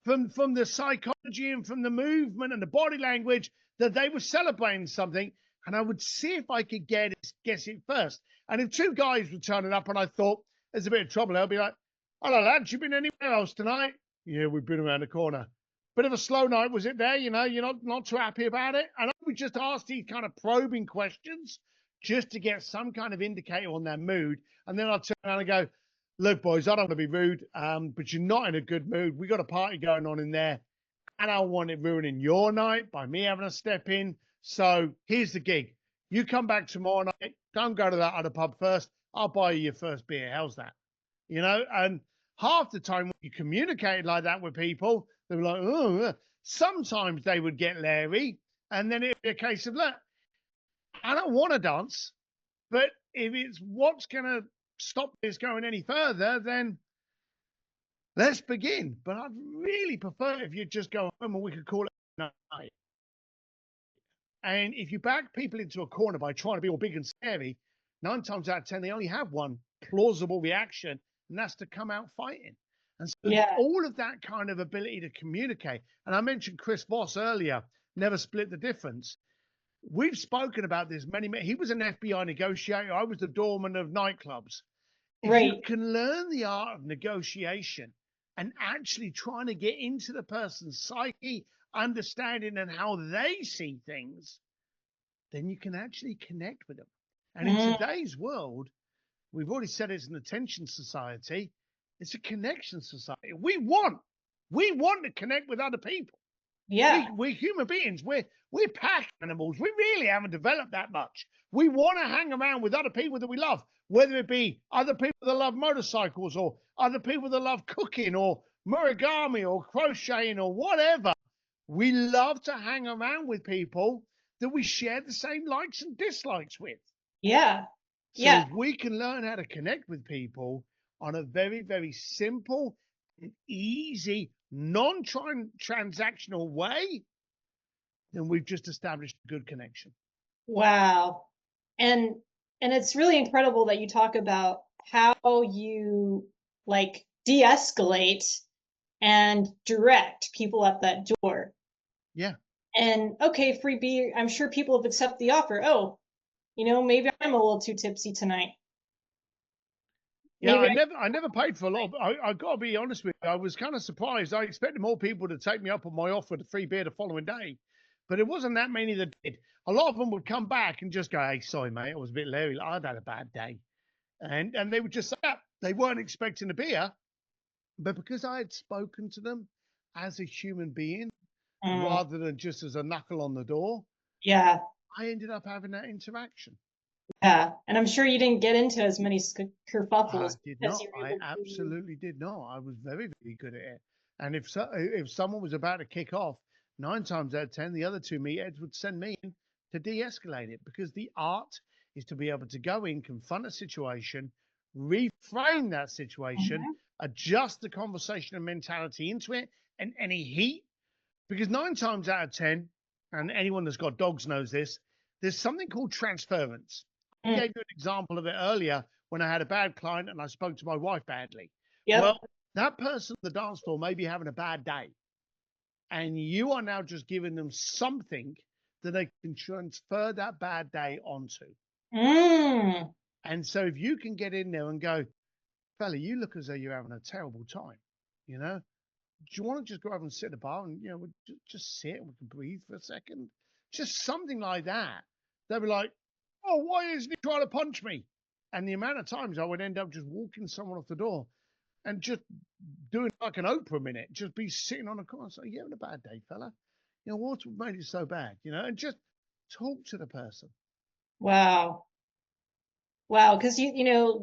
from the psychology and from the movement and the body language that they were celebrating something. And I would see if I could guess it first. And if two guys were turning up and I thought there's a bit of trouble, I'd be like, hello, lads, you been anywhere else tonight? Yeah, we've been around the corner. Bit of a slow night, was it there? You're not too happy about it. And I would just ask these kind of probing questions just to get some kind of indicator on their mood. And then I'd turn around and go, look, boys, I don't want to be rude, but you're not in a good mood. We got a party going on in there, and I don't want it ruining your night by me having to step in. So here's the gig. You come back tomorrow night. Don't go to that other pub first. I'll buy you your first beer. How's that? And half the time when you communicated like that with people, they were like, oh, sometimes they would get leery. And then it'd be a case of, look, I don't want to dance, but if it's what's going to stop this going any further, then let's begin. But I'd really prefer if you just go home and we could call it a night. And if you back people into a corner by trying to be all big and scary, 9 times out of 10, they only have one plausible reaction, and that's to come out fighting. And so Yeah. all of that kind of ability to communicate, and I mentioned Chris Voss earlier, never split the difference. We've spoken about this he was an FBI negotiator. I was the doorman of nightclubs. If you Right. can learn the art of negotiation and actually trying to get into the person's psyche, understanding and how they see things, then you can actually connect with them. And in Mm, today's world, we've already said it's an attention society. It's a connection society. We want to connect with other people. yeah. We're human beings. We're pack animals. We really haven't developed that much. We want to hang around with other people that we love, whether it be other people that love motorcycles or other people that love cooking or origami or crocheting or whatever. We love to hang around with people that we share the same likes and dislikes with. Yeah. So Yeah. if we can learn how to connect with people on a very, very simple and easy, non-transactional way, then we've just established a good connection. Wow. And and it's really incredible that you talk about how you like de-escalate and direct people at that door. Yeah. And okay, free beer, I'm sure people have accepted the offer. Oh, maybe I'm a little too tipsy tonight. Yeah, Maybe I never paid for a lot. I got to be honest with you. I was kind of surprised. I expected more people to take me up on my offer to free beer the following day, but it wasn't that many that did. A lot of them would come back and just go, "Hey, sorry, mate, I was a bit leery. I'd had a bad day," and they would just say that. They weren't expecting a beer, but because I had spoken to them as a human being Mm, rather than just as a knuckle on the door, yeah, I ended up having that interaction. yeah. And I'm sure you didn't get into as many I kerfuffles did because not. you were I able to. absolutely did not. I was very, very good at it. And if someone was about to kick off, 9 times out of 10, the other two meatheads would send me in to de-escalate it because the art is to be able to go in, confront a situation, reframe that situation, Mhm. adjust the conversation and mentality into it, and any heat. Because 9 times out of 10, and anyone that's got dogs knows this, there's something called transference. I Mm, gave you an example of it earlier when I had a bad client and I spoke to my wife badly. yep. Well, that person on the dance floor may be having a bad day, and you are now just giving them something that they can transfer that bad day onto. Mm, And so if you can get in there and go, fella, you look as though you're having a terrible time, you know? Do you want to just go over and sit at the bar and we just sit and we can breathe for a second? Just something like that. They'd be like, "Oh, why isn't he trying to punch me?" And the amount of times I would end up just walking someone off the door and just doing like an Oprah minute, just be sitting on a corner and say, "You having a bad day, fella? What's made it so bad?" And just talk to the person. wow. Wow, because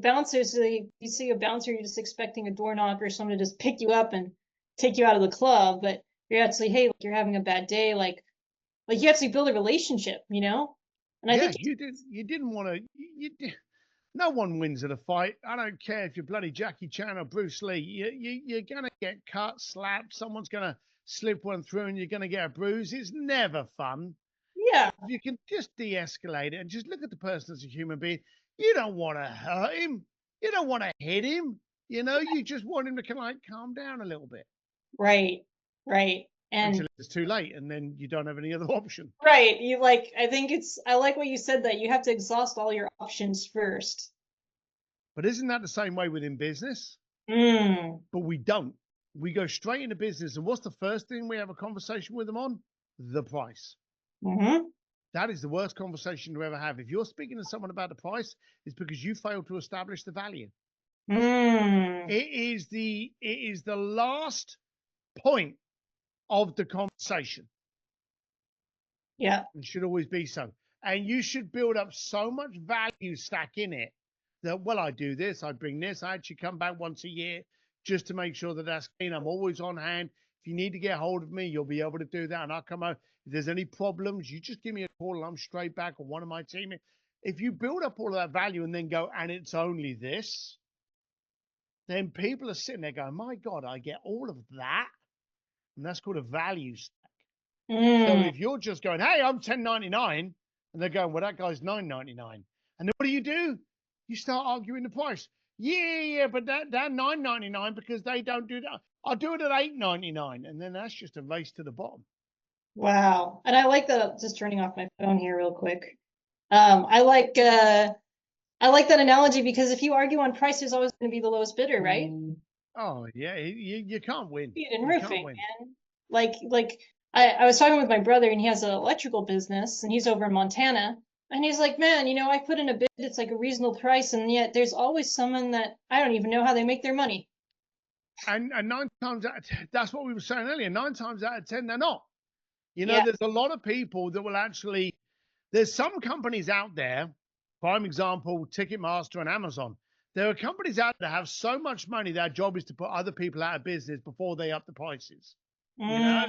bouncers, you see a bouncer, you're just expecting a door knock or someone to just pick you up and take you out of the club, but you're actually, hey, like, you're having a bad day, like you actually build a relationship. And I Yeah, think, you didn't want to. No one wins at a fight. I don't care if you're bloody Jackie Chan or Bruce Lee. You're going to get cut, slapped. Someone's going to slip one through and you're going to get a bruise. It's never fun. yeah, If you can just de escalate it and just look at the person as a human being, you don't want to hurt him. You don't want to hit him. You just want him to kind of like calm down a little bit right, right. until And it's too late and then you don't have any other option. right, I like what you said that you have to exhaust all your options first. But isn't that the same way within business? Mm, But we don't. We go straight into business. And what's the first thing we have a conversation with them on? The price. mm-hmm, That is the worst conversation to ever have. If you're speaking to someone about the price, it's because you failed to establish the value. mm, It is the last point of the conversation. yeah, It should always be so. And you should build up so much value stack in it that, well, I do this, I bring this, I actually come back once a year just to make sure that that's clean. I'm always on hand. If you need to get hold of me, you'll be able to do that. And I'll come out. If there's any problems, you just give me a call and I'm straight back or one of my team. If you build up all of that value and then go, and it's only this, then people are sitting there going, my God, I get all of that. And that's called a value stack. So mm, if you're just going, hey, I'm 10.99, and they're going, well, that guy's 9.99, and then what do? You start arguing the price. Yeah, but that 9.99 because they don't do that. I'll do it at 8.99, and then that's just a race to the bottom. wow. And I like that. Just turning off my phone here real quick. I like that analogy because if you argue on price, there's always going to be the lowest bidder, right? Oh yeah, you can't win. See it in You can't roofing, win. man. Like I was talking with my brother, and he has an electrical business, and he's over in Montana. And he's like, man, I put in a bid, it's like a reasonable price, and yet there's always someone that I don't even know how they make their money. And 9 times out of 10, that's what we were saying earlier. 9 times out of 10, they're not. Yeah. There's a lot of people that will actually. There's some companies out there, prime example, Ticketmaster and Amazon. There are companies out there that have so much money, their job is to put other people out of business before they up the prices. You know,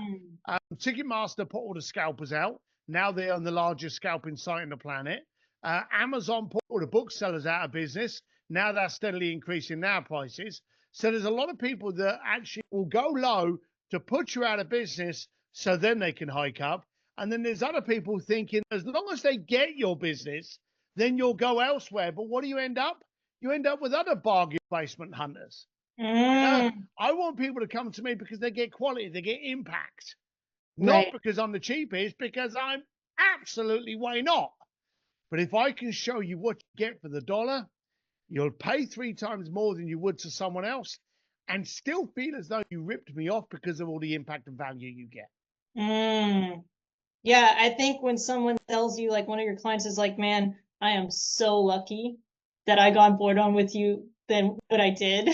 Mm. Ticketmaster put all the scalpers out. Now they own the largest scalping site on the planet. Amazon put all the booksellers out of business. Now they're steadily increasing their prices. So there's a lot of people that actually will go low to put you out of business so then they can hike up. And then there's other people thinking as long as they get your business, then you'll go elsewhere. But what do you end up? You end up with other bargain basement hunters. Mm. I want people to come to me because they get quality, they get impact, not Right. because I'm the cheapest, because I'm absolutely way not. But if I can show you what you get for the dollar, you'll pay 3 times more than you would to someone else and still feel as though you ripped me off because of all the impact and value you get. Mm. Yeah, I think when someone tells you, like one of your clients is like, man, I am so lucky that I got board on with you than what I did.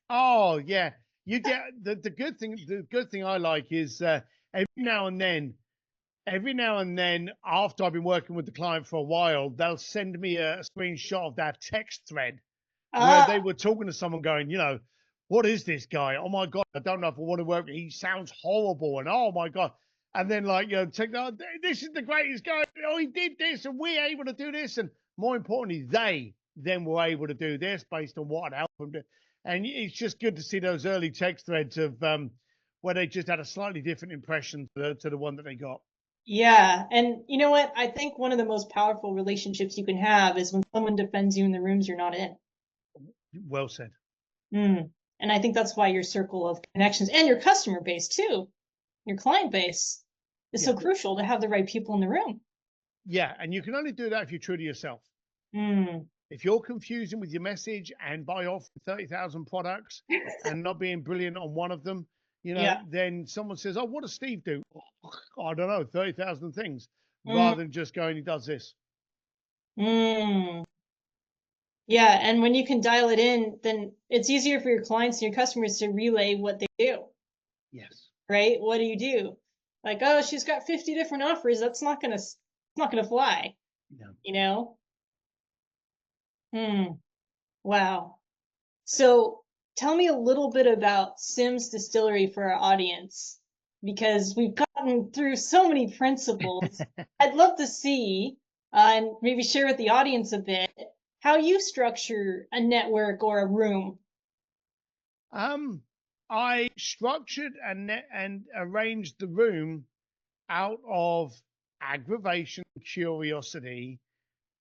Oh yeah, you get the good thing. The good thing I like is every now and then, every now and then, after I've been working with the client for a while, they'll send me a screenshot of their text thread where Ah, they were talking to someone going, what is this guy? Oh my God, I don't know if I want to work. He sounds horrible. And oh my God. And then, like, this is the greatest guy. Oh, he did this and we're able to do this. And more importantly, they then were able to do this based on what had helped them. And it's just good to see those early text threads of where they just had a slightly different impression to the one that they got. yeah. And you know what? I think one of the most powerful relationships you can have is when someone defends you in the rooms you're not in. Well said. Mm. And I think that's why your circle of connections and your customer base too, your client base, is Yeah. so crucial to have the right people in the room. Yeah. And you can only do that if you're true to yourself. Mm. If you're confusing with your message and buy off 30,000 products and not being brilliant on one of them, Yeah. then someone says, oh, what does Steve do? I don't know, 30,000 things, Mm. rather than just going, he does this. Mm. Yeah, and when you can dial it in, then it's easier for your clients and your customers to relay what they do, Yes. right? What do you do? Like, oh, she's got 50 different offers. That's not gonna fly, No. you know? Hmm. Wow. So tell me a little bit about Sims Distillery for our audience, because we've gotten through so many principles. I'd love to see, and maybe share with the audience a bit, how you structure a network or a room. I structured and arranged the room out of aggravation, curiosity,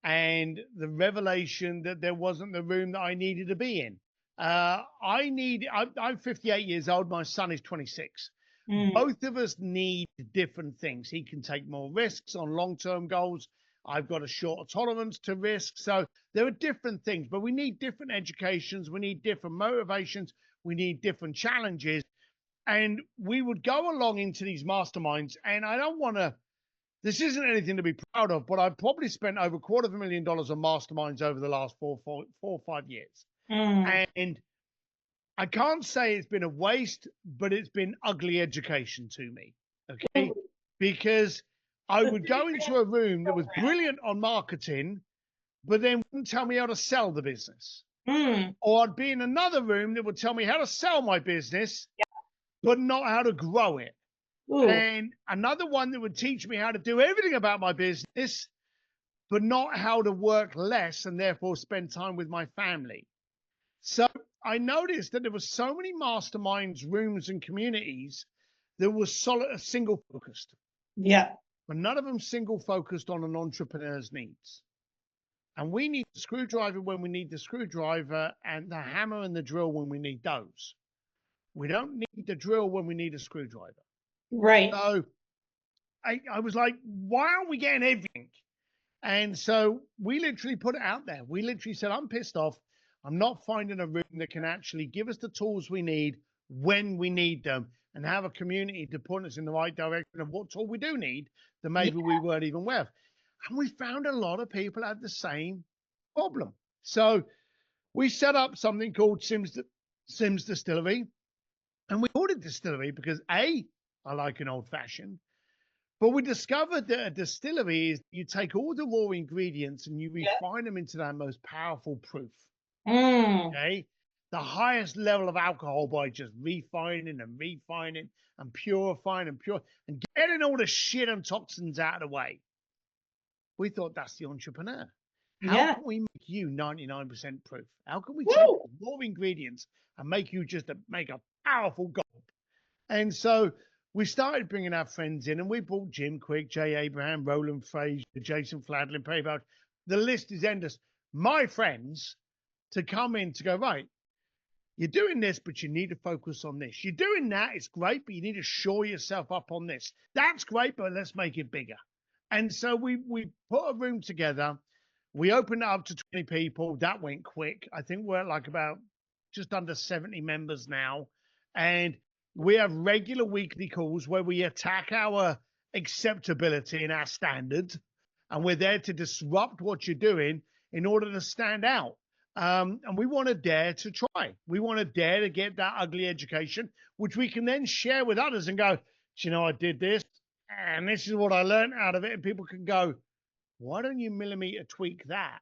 and the revelation that there wasn't the room that I needed to be in. I'm 58 years old. My son is 26. Mm. Both of us need different things. He can take more risks on long-term goals. I've got a shorter tolerance to risk. So there are different things, but we need different educations. We need different motivations. We need different challenges. And we would go along into these masterminds. And I don't want to, this isn't anything to be proud of, but I've probably spent over $250,000 on masterminds over the last 4 or 5 years. Mm. And I can't say it's been a waste, but it's been ugly education to me. Okay. Because I The would go into a room that was program. brilliant on marketing, but then wouldn't tell me how to sell the business. Mm. Or I'd be in another room that would tell me how to sell my business, but not how to grow it. Ooh. And another one that would teach me how to do everything about my business, but not how to work less and therefore spend time with my family. So I noticed that there were so many masterminds, rooms, and communities that were single focused, Yeah. but none of them single focused on an entrepreneur's needs. And we need the screwdriver when we need the screwdriver and the hammer and the drill when we need those. We don't need the drill when we need a screwdriver. Right. So I was like, why aren't we getting everything? And so we literally put it out there. We literally said, I'm pissed off. I'm not finding a room that can actually give us the tools we need when we need them, and have a community to point us in the right direction of what tool we do need that Yeah. maybe we weren't even aware of. And we found a lot of people had the same problem. So we set up something called Sims Distillery, and we called it Distillery because A, I like an old fashioned, but we discovered that a distillery is you take all the raw ingredients and you Yeah. refine them into that most powerful proof. Mm. Okay. The highest level of alcohol by just refining and refining and purifying and and getting all the shit and toxins out of the way. We thought that's the entrepreneur. How Yeah. can we make you 99% proof? How can we take Woo! raw ingredients and make you make a powerful gold? And so we started bringing our friends in, and we brought Jim Quick, Jay Abraham, Roland Fraser, Jason Fladlin, Payback. The list is endless. My friends to come in to go, right, you're doing this, but you need to focus on this. You're doing that, it's great, but you need to shore yourself up on this. That's great, but let's make it bigger. And so we put a room together. We opened it up to 20 people. That went quick. I think we're at like about just under 70 members now. And we have regular weekly calls where we attack our acceptability and our standards. And we're there to disrupt what you're doing in order to stand out. And we want to dare to try. We want to dare to get that ugly education, which we can then share with others and go, do you know, I did this and this is what I learned out of it. And people can go, why don't you millimeter tweak that?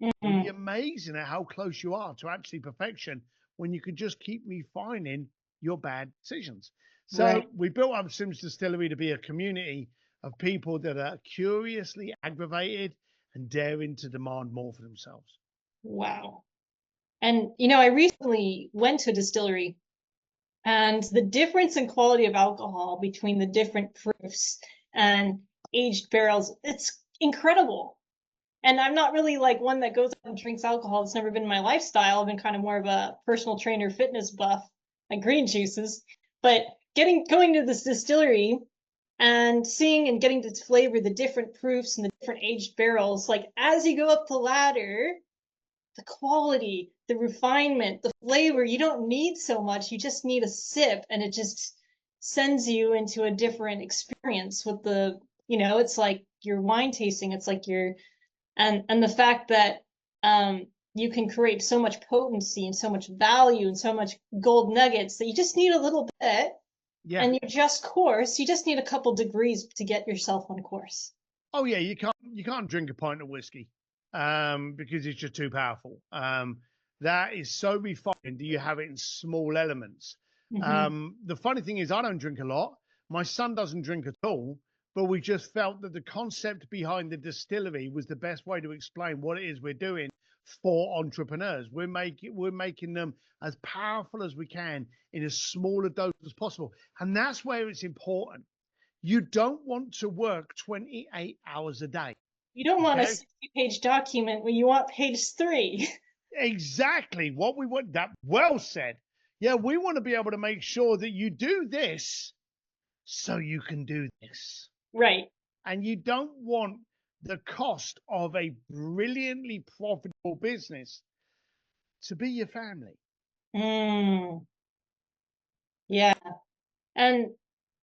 You'll be Mm. amazing at how close you are to actually perfection when you can just keep refining your bad decisions. So Right. we built up Sims Distillery to be a community of people that are curiously aggravated and daring to demand more for themselves. Wow. And I recently went to a distillery, and the difference in quality of alcohol between the different proofs and aged barrels, it's incredible. And I'm not really like one that goes out and drinks alcohol. It's never been my lifestyle. I've been kind of more of a personal trainer, fitness buff, like green juices. But going to this distillery and seeing and getting to flavor the different proofs and the different aged barrels, like as you go up the ladder, the quality, the refinement, the flavor, you don't need so much. You just need a sip, and it just sends you into a different experience with it's like your wine tasting. It's like your and the fact that you can create so much potency and so much value and so much gold nuggets that you just need a little bit, Yeah. and you just need a couple degrees to get yourself on course. Oh yeah, you can't drink a pint of whiskey because it's just too powerful. That is so refined that you have it in small elements. Mm-hmm. The funny thing is, I don't drink a lot. My son doesn't drink at all. But we just felt that the concept behind the distillery was the best way to explain what it is we're doing for entrepreneurs. We're making them as powerful as we can in as small a dose as possible, and that's where it's important. You don't want to work 28 hours a day. You don't want a Okay. 60-page document when you want page 3. Exactly what we want. That well said. Yeah, we want to be able to make sure that you do this so you can do this. Right. And you don't want the cost of a brilliantly profitable business to be your family. Mm, yeah. And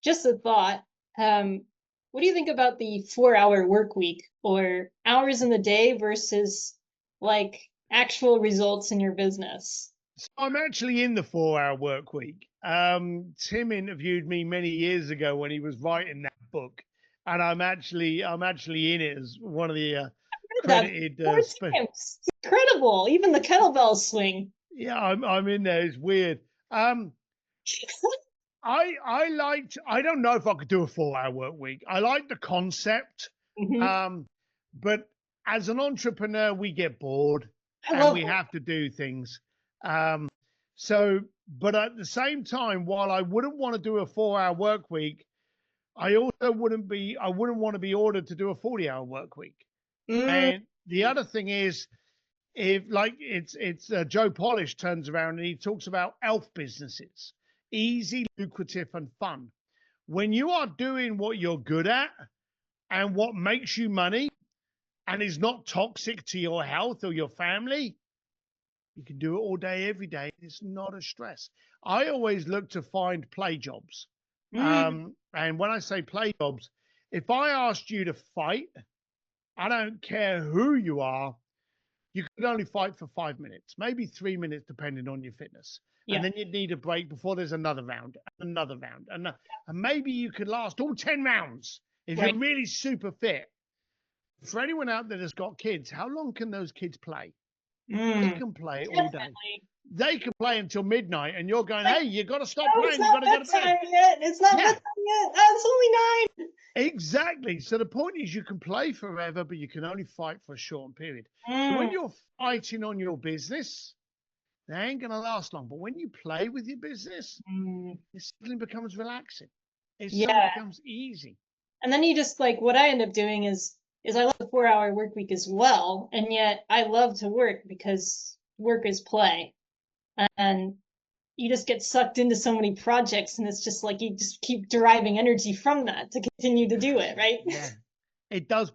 just a thought, what do you think about the 4-hour work week, or hours in the day versus like actual results in your business? So I'm actually in the 4-hour work week. Tim interviewed me many years ago when he was writing that book, and I'm actually in it as one of the Heard that credited. 4 times. It's incredible. Even the kettlebells swing. Yeah, I'm in there. It's weird. Um, I don't know if I could do a 4-hour work week. I like the concept. Mhm. Um, but as an entrepreneur, we get bored I and love we it. have to do things. Um, so, but at the same time, while I wouldn't want to do a 4-hour work week, I wouldn't want to be ordered to do a 40-hour work week. Mm, And the other thing is, if like it's Joe Polish turns around and he talks about elf businesses, easy, lucrative, and fun. When you are doing what you're good at and what makes you money and is not toxic to your health or your family, You can do it all day, every day. It's not a stress. I always look to find play jobs. Mm, And when I say play jobs, if I asked you to fight, I don't care who you are, you could only fight for 5 minutes, maybe 3 minutes, depending on your fitness. And yeah, then you'd need a break before there's another round. And maybe you could last all 10 rounds if you're right. really super fit. For anyone out there that's got kids, how long can those kids play? They Mm, can play all day. definitely. They can play until midnight, and you're going, Like, hey, you got to stop no, it's playing. You got not to go to bed. bedtime yet. It's not Yeah, bedtime yet. Oh, it's only 9. exactly. So the point is, you can play forever, but you can only fight for a short period. So when Mm, you're fighting on your business, they ain't going to last long. But when you play with your business, mm, it suddenly becomes relaxing. It suddenly yeah. becomes easy. And then you just like what I end up doing is I love the 4-hour work week as well, and yet I love to work because work is play, and you just get sucked into so many projects, and it's just like you just keep deriving energy from that to continue to do it, right? Yeah, it does.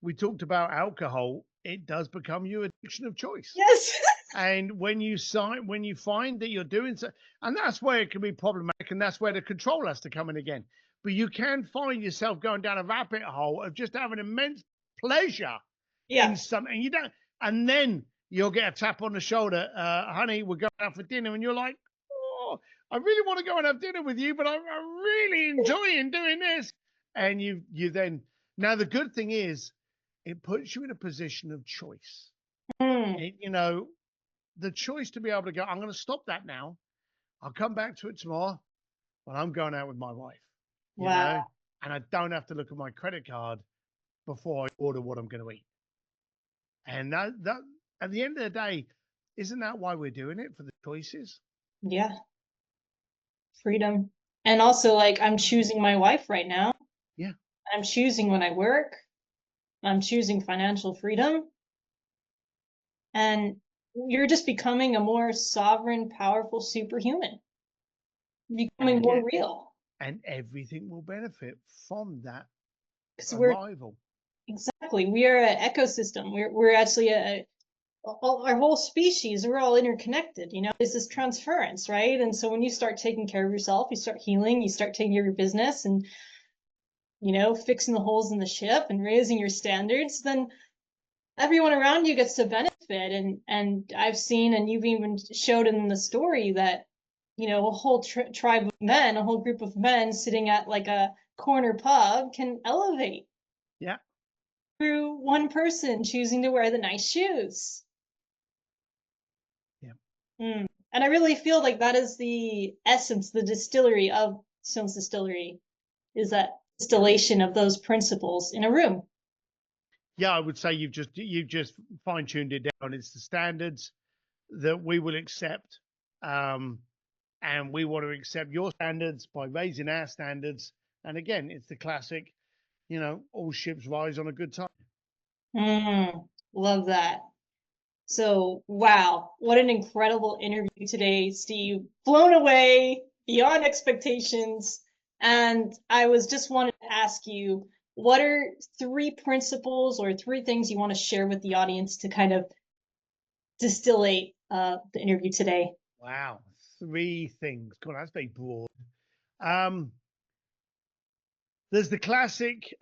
We talked about alcohol. It does become your addiction of choice. Yes. And when you find that you're doing so, and that's where it can be problematic, and that's where the control has to come in again. But you can find yourself going down a rabbit hole of just having immense pleasure Yeah. in something, and you don't, and then you'll get a tap on the shoulder, honey, we're going out for dinner, and you're like, oh, I really want to go and have dinner with you, but I'm really enjoying doing this. And you then, now the good thing is, it puts you in a position of choice. Mm, You know, the choice to be able to go, I'm going to stop that now. I'll come back to it tomorrow, but I'm going out with my wife, you wow. know, and I don't have to look at my credit card before I order what I'm going to eat. And that at the end of the day, isn't that why we're doing it, for the choices? Yeah. Freedom. And also like I'm choosing my wife right now. Yeah. I'm choosing when I work. I'm choosing financial freedom. And you're just becoming a more sovereign, powerful superhuman, And becoming more again, real. and everything will benefit from that Because we're arrival. exactly, we are an ecosystem. We're actually our whole species, we're all interconnected. There's this transference, right? And so when you start taking care of yourself, you start healing, you start taking care of your business and, fixing the holes in the ship and raising your standards, then everyone around you gets to benefit. And I've seen, and you've even showed in the story that a whole tribe of men, a whole group of men sitting at like a corner pub can elevate Yeah. through one person choosing to wear the nice shoes. Yeah. Mm. And I really feel like that is the essence, the distillery of Sims Distillery, is that distillation of those principles in a room. Yeah, I would say you've just fine tuned it down. It's the standards that we will accept. Um, and we want to accept your standards by raising our standards. And again, it's the classic, all ships rise on a good time. Mm. Love that. So, wow, what an incredible interview today, Steve. Blown away beyond expectations. And I was just wanted to ask you, what are 3 principles or 3 things you want to share with the audience to kind of distillate the interview today? Wow, 3 things. God, that's very broad. Um, there's the classic.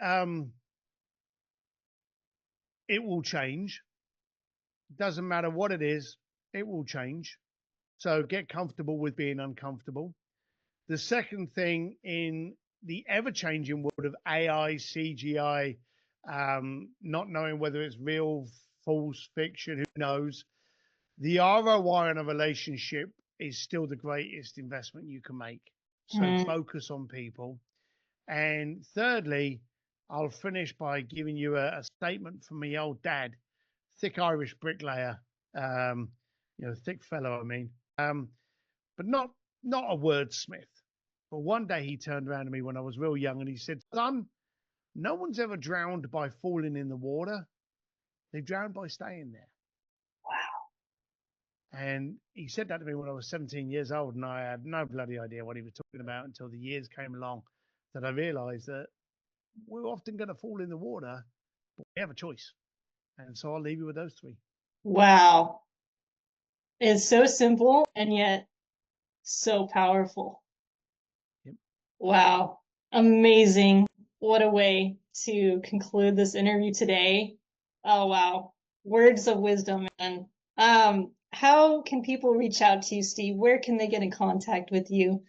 It will change. Doesn't matter what it is. It will change. So get comfortable with being uncomfortable. The second thing, in the ever changing world of AI, CGI, not knowing whether it's real, false, fiction, who knows, the ROI on a relationship is still the greatest investment you can make. So Mm, focus on people. And thirdly, I'll finish by giving you a statement from my old dad, thick Irish bricklayer, um, thick fellow, I mean, but not a wordsmith. But one day he turned around to me when I was real young and he said, son, no one's ever drowned by falling in the water. They've drowned by staying there. And he said that to me when I was 17 years old, and I had no bloody idea what he was talking about until the years came along that I realized that we're often going to fall in the water, but we have a choice. And so I'll leave you with those 3. wow. It's so simple and yet so powerful. Yep. Wow. Amazing. What a way to conclude this interview today. Oh, wow. Words of wisdom, man. How can people reach out to you, Steve? Where can they get in contact with you?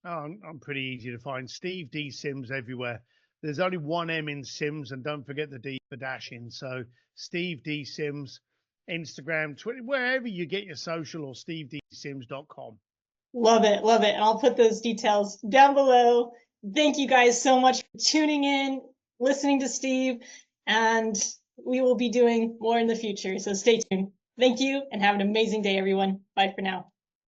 Oh, I'm pretty easy to find. Steve D Sims everywhere. There's only one M in Sims, and don't forget the D for dashing. So Steve D Sims, Instagram, Twitter, wherever you get your social, or stevedsims.com. Love it. Love it. And I'll put those details down below. Thank you guys so much for tuning in, listening to Steve, and we will be doing more in the future. So stay tuned. Thank you and have an amazing day, everyone. Bye for now.